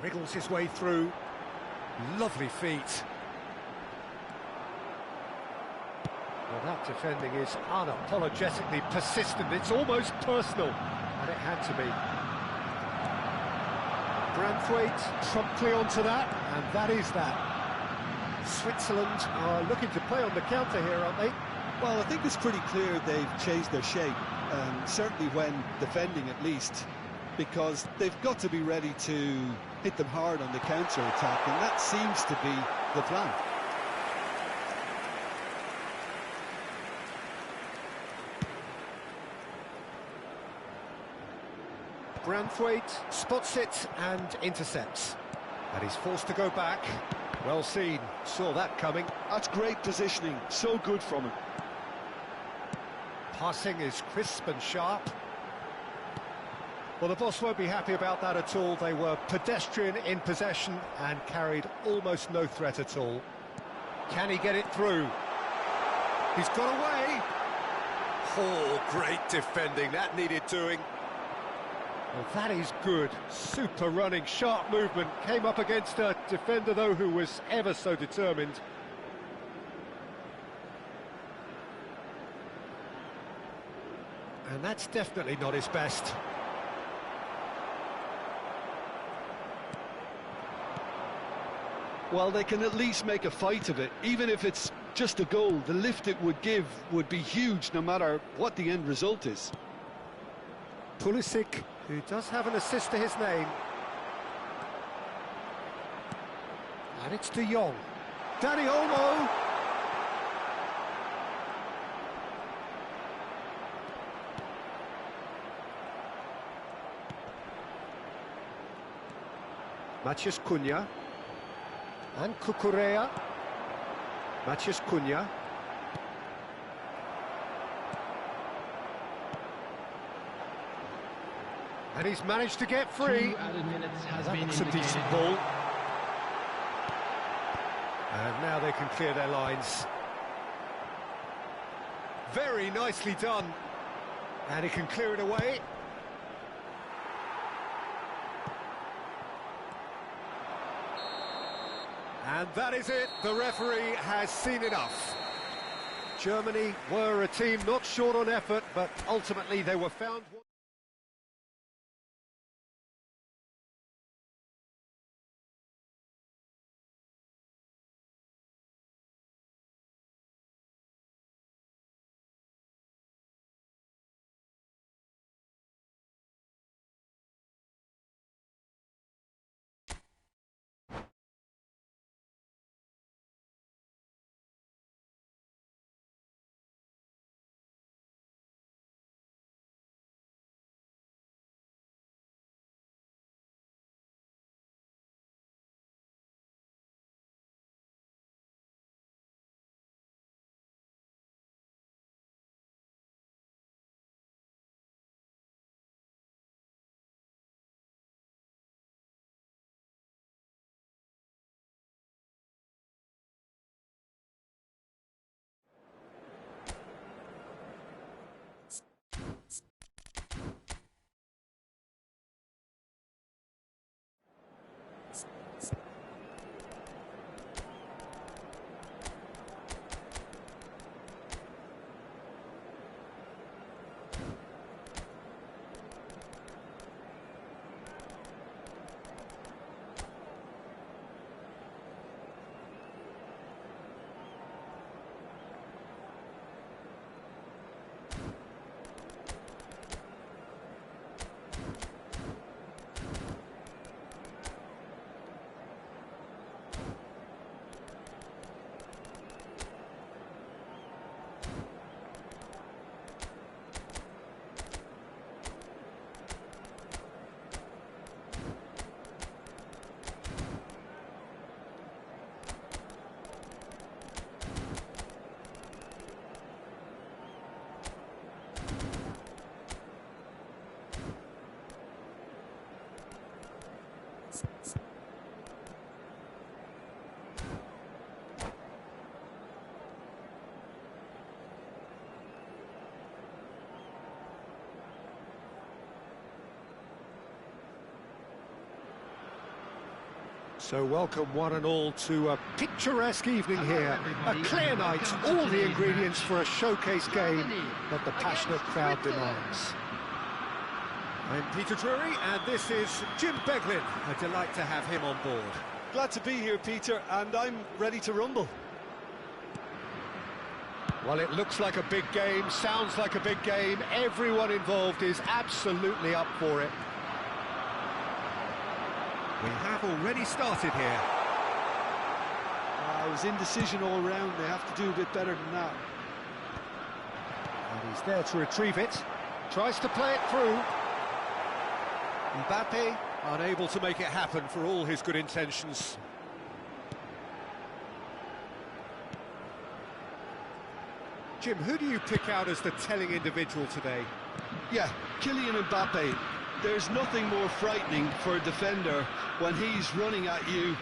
Wriggles his way through. Lovely feet. Well, that defending is unapologetically persistent. It's almost personal, and it had to be. Branthwaite promptly onto that, and that is that. Switzerland are looking to play on the counter here, aren't they? Well, I think it's pretty clear they've changed their shape, certainly when defending at least, because they've got to be ready to hit them hard on the counter-attack, and that seems to be the plan. Branthwaite spots it and intercepts. And he's forced to go back. Well seen, saw that coming. That's great positioning, so good from him. Passing is crisp and sharp. Well, the boss won't be happy about that at all. They were pedestrian in possession and carried almost no threat at all. Can he get it through? He's got away. Oh, great defending. That needed doing. Well, that is good. Super running, sharp movement. Came up against a defender, though, who was ever so determined. And that's definitely not his best. Well, they can at least make a fight of it, even if it's just a goal. The lift it would give would be huge, no matter what the end result is. Pulisic, who does have an assist to his name. And it's De Jong. Danny Olmo. Matheus Cunha. And Kukurea. Matheus Cunha. And he's managed to get free. 2 added minutes has That been looks a indicated. decent ball. And now they can clear their lines. Very nicely done. And he can clear it away. And that is it. The referee has seen enough. Germany were a team not short on effort, but ultimately they were found... So welcome one and all to a picturesque evening here. A clear night, all the ingredients for a showcase game that the passionate crowd demands. I'm Peter Drury and this is Jim Beglin. A delight to have him on board. Glad to be here, Peter, and I'm ready to rumble. Well, it looks like a big game, sounds like a big game. Everyone involved is absolutely up for it. We have already started here. It was indecision all round. They have to do a bit better than that. And he's there to retrieve it. Tries to play it through. Mbappe unable to make it happen for all his good intentions. Jim, who do you pick out as the telling individual today? Yeah, Kylian Mbappe. There's nothing more frightening for a defender when he's running at you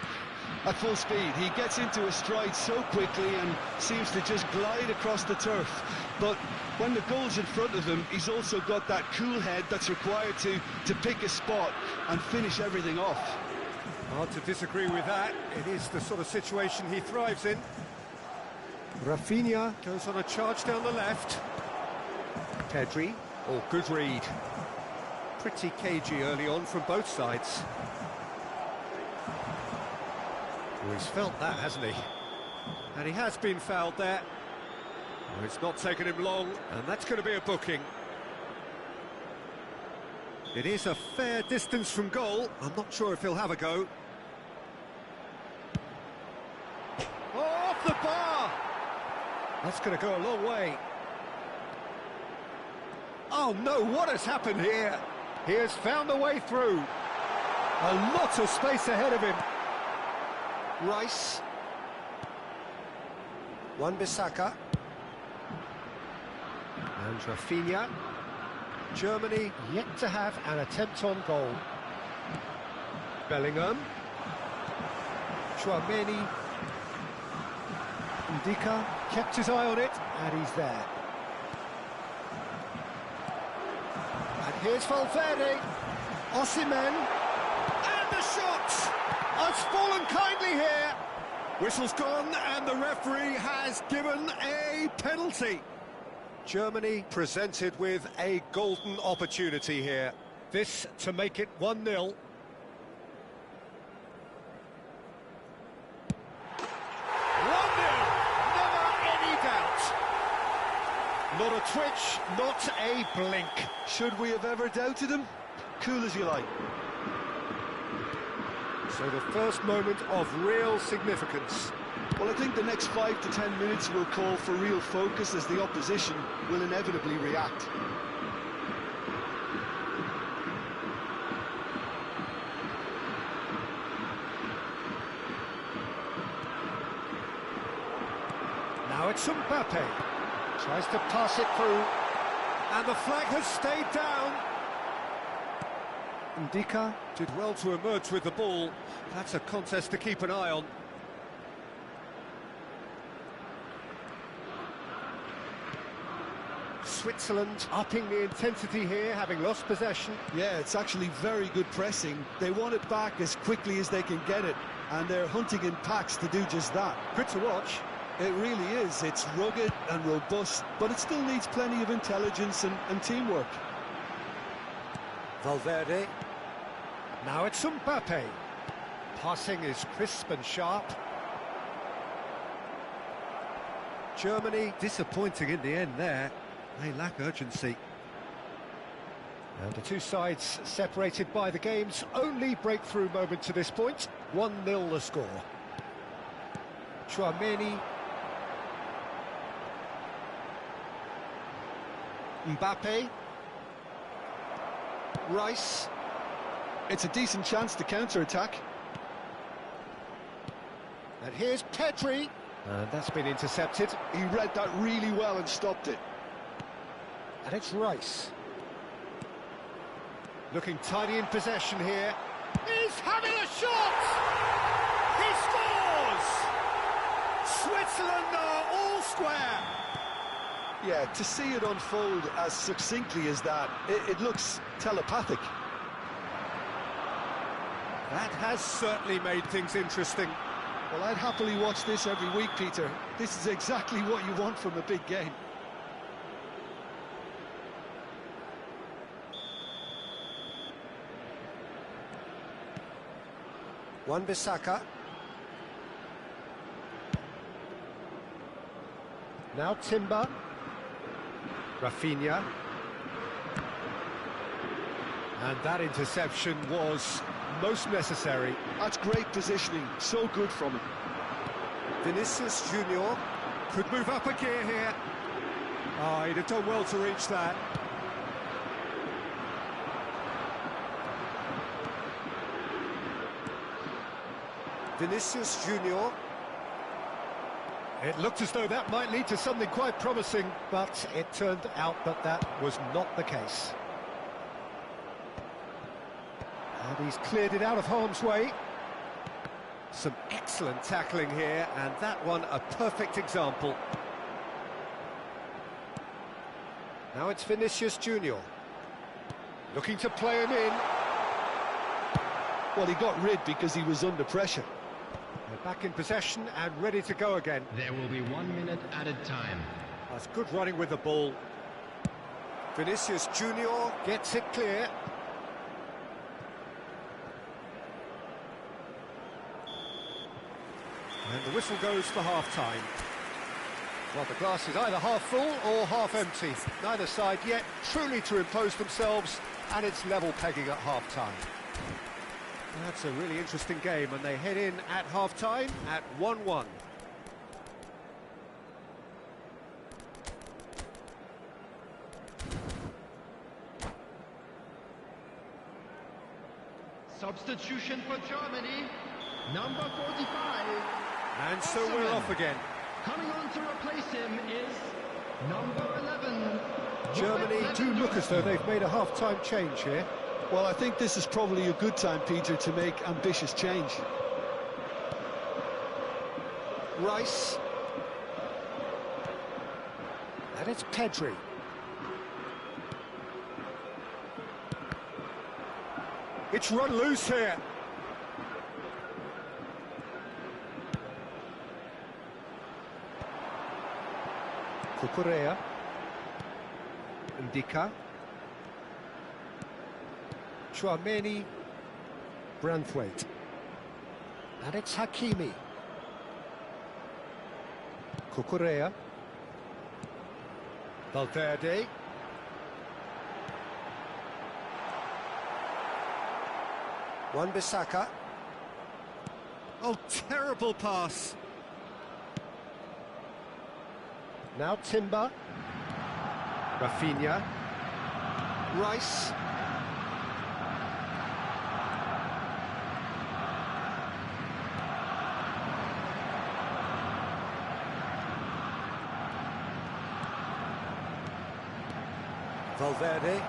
at full speed. He gets into a stride so quickly and seems to just glide across the turf. But when the goal's in front of him, he's also got that cool head that's required to pick a spot and finish everything off. Hard to disagree with that. It is the sort of situation he thrives in. Rafinha goes on a charge down the left. Pedri, good read. Pretty cagey early on from both sides. Well, he's felt that, hasn't he? And he has been fouled there. Well, it's not taken him long, and that's going to be a booking. It is a fair distance from goal. I'm not sure if he'll have a go. Oh, off the bar! That's going to go a long way. Oh no, what has happened here? He has found a way through. A lot of space ahead of him. Rice. Wan-Bissaka. And Rafinha. Germany yet to have an attempt on goal. Bellingham. Tchouaméni. Ndika kept his eye on it, and he's there. And here's Valverde. Osimhen. And the shot! It's fallen kindly here. Whistle's gone, and the referee has given a penalty. Germany presented with a golden opportunity here. This to make it 1-0. 1-0. Never any doubt. Not a twitch, not a blink. Should we have ever doubted him? Cool as you like. So the first moment of real significance. Well, I think the next 5 to 10 minutes will call for real focus as the opposition will inevitably react. Now it's Mbappe. Tries to pass it through. And the flag has stayed down. Ndika did well to emerge with the ball. That's a contest to keep an eye on. Switzerland upping the intensity here, having lost possession. Yeah, it's actually very good pressing. They want it back as quickly as they can get it, and they're hunting in packs to do just that. Good to watch. It really is. It's rugged and robust, but it still needs plenty of intelligence and teamwork. Valverde. Now it's Mbappe. Passing is crisp and sharp. Germany disappointing in the end there. They lack urgency. And the two sides separated by the game's only breakthrough moment to this point. 1-0 the score. Tchouaméni. Mbappe. Rice. It's a decent chance to counter-attack. And here's Pedri. And that's been intercepted. He read that really well and stopped it. And it's Rice. Looking tidy in possession here. He's having a shot! He scores! Switzerland are all square. Yeah, to see it unfold as succinctly as that, it looks telepathic. That has certainly made things interesting. Well, I'd happily watch this every week, Peter. This is exactly what you want from a big game. Wan-Bissaka. Now Timber. Rafinha. And that interception was most necessary. That's great positioning, so good from him. Vinicius Junior Could move up a gear here. Oh, he'd have done well to reach that. Vinicius Junior. It looked as though that might lead to something quite promising, but it turned out that that was not the case. And he's cleared it out of harm's way. Some excellent tackling here, and that one a perfect example. Now it's Vinicius Junior. Looking to play him in. Well, he got rid because he was under pressure. They're back in possession and ready to go again. There will be 1 minute added time. That's good running with the ball. Vinicius Junior Gets it clear. And the whistle goes for half-time. Well, the glass is either half full or half empty. Neither side yet truly to impose themselves, and it's level pegging at half-time. That's a really interesting game, and they head in at half-time at 1-1. Substitution for Germany, number 45. And so we're off again. Coming on to replace him is number 11. Germany do look as though they've made a half-time change here. Well, I think this is probably a good time, Peter, to make ambitious change. Rice. And it's Pedri. It's run loose here. Cucurella. Ndika. Chouameni. Branthwaite. And it's Hakimi. Cucurella. Valverde. Wan-Bissaka. Oh, terrible pass. Now Timber. Rafinha. Rice. Valverde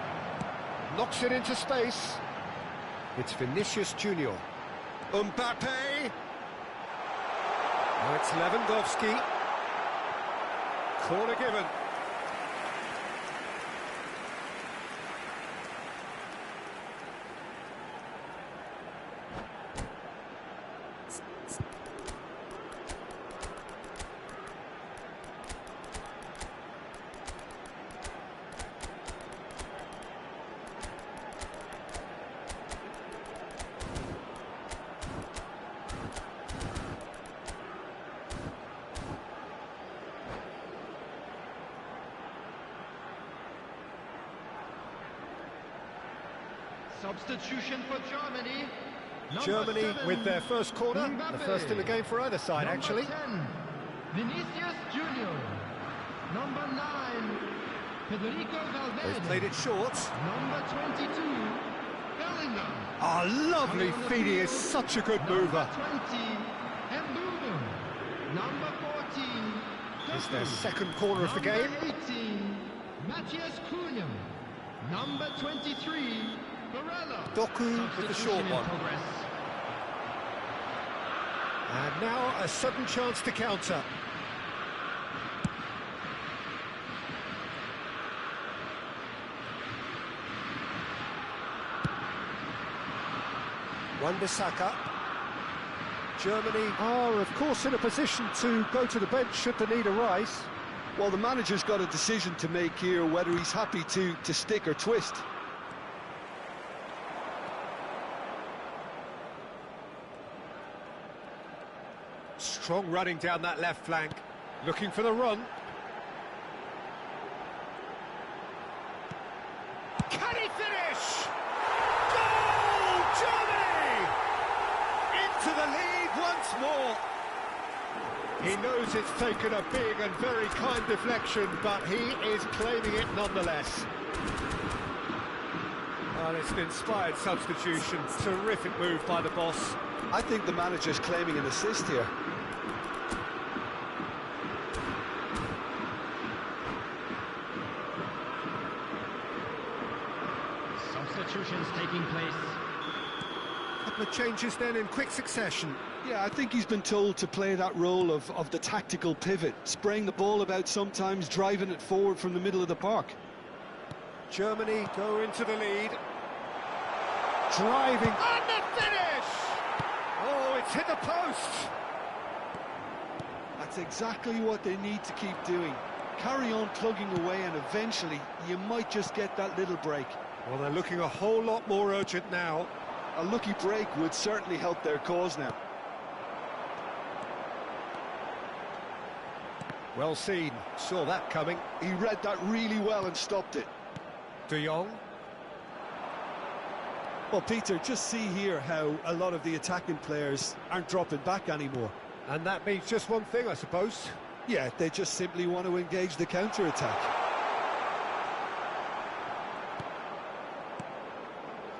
knocks it into space. It's Vinicius Junior. Mbappe. Now it's Lewandowski. Corner given. Substitution for Germany. Germany 7, with their first corner, Mbappe. the first in the game for either side, Number actually. 10, Vinicius Junior. Number 9, Federico Valverde. They've played it short. Number 22, Bellingham. Oh, lovely feeding is such a good mover. Number 20, Mbubu. Number 14, It's their Doku. second corner of the game. Number 18, Matthias Cunha. Number 23, Doku with the short one. And now a sudden chance to counter. Wan-Bissaka. Germany are, of course, in a position to go to the bench should the need arise. Well, the manager's got a decision to make here, whether he's happy to stick or twist. Strong running down that left flank, looking for the run. Can he finish? Goal, Germany! Into the lead once more. He knows it's taken a big and very kind deflection, but he is claiming it nonetheless. Well, it's an inspired substitution. Terrific move by the boss. I think the manager's claiming an assist here. Substitutions taking place. A couple of changes then in quick succession. Yeah, I think he's been told to play that role of the tactical pivot, spraying the ball about sometimes, driving it forward from the middle of the park. Germany go into the lead. Driving. And the finish! Oh, it's hit the post! That's exactly what they need to keep doing. Carry on plugging away and eventually you might just get that little break. Well, they're looking a whole lot more urgent now. A lucky break would certainly help their cause now. Well seen, saw that coming. He read that really well and stopped it. De Jong. Well, Peter, just see here how a lot of the attacking players aren't dropping back anymore. And that means just one thing, I suppose. Yeah, they just simply want to engage the counter-attack.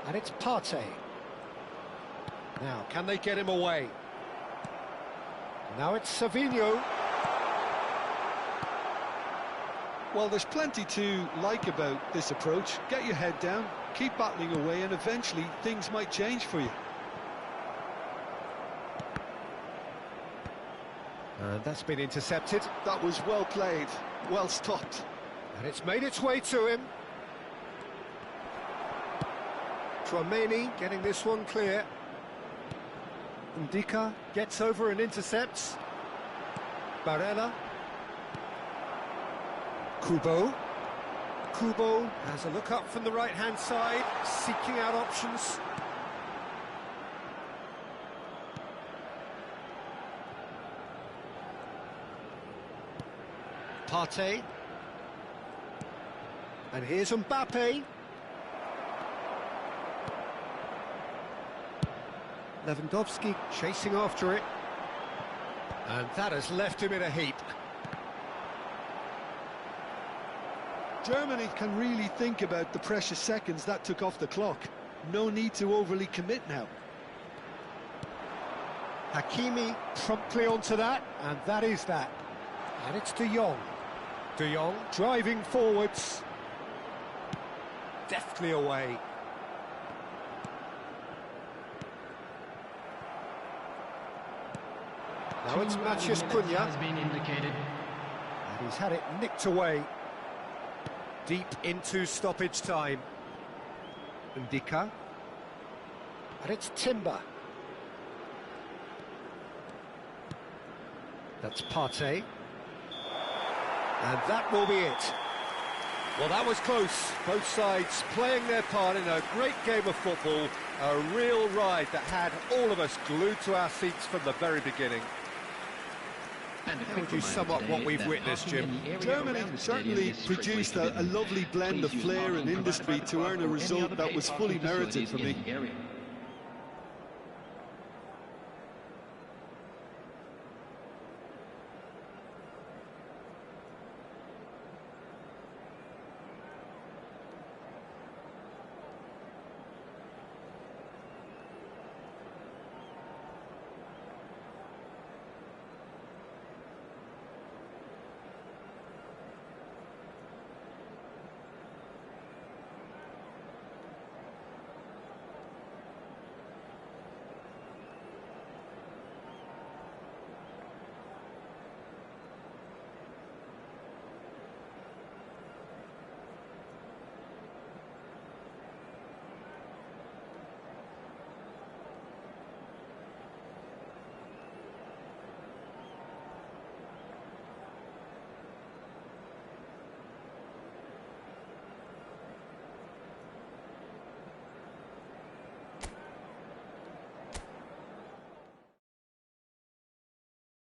And it's Partey. Now, can they get him away? Now it's Savinho. Well, there's plenty to like about this approach. Get your head down, keep battling away, and eventually things might change for you. And that's been intercepted. That was well played, well stopped. And it's made its way to him. Tchouaméni getting this one clear. Ndika gets over and intercepts. Barella. Kubo. Kubo has a look up from the right-hand side, seeking out options. Partey. And here's Mbappe. Lewandowski chasing after it. And that has left him in a heap. Germany can really think about the precious seconds that took off the clock. No need to overly commit now. Hakimi promptly onto that, and that is that. And it's De Jong. De Jong driving forwards. Deftly away. Now it's Matheus Cunha. Has been indicated. And he's had it nicked away. Deep into stoppage time. Ndika. And it's Timber. That's Partey. And that will be it. Well, that was close. Both sides playing their part in a great game of football. A real ride that had all of us glued to our seats from the very beginning. How would you sum up what we've witnessed, Jim? Germany certainly produced a lovely blend of flair and industry to earn a result that was fully merited for me.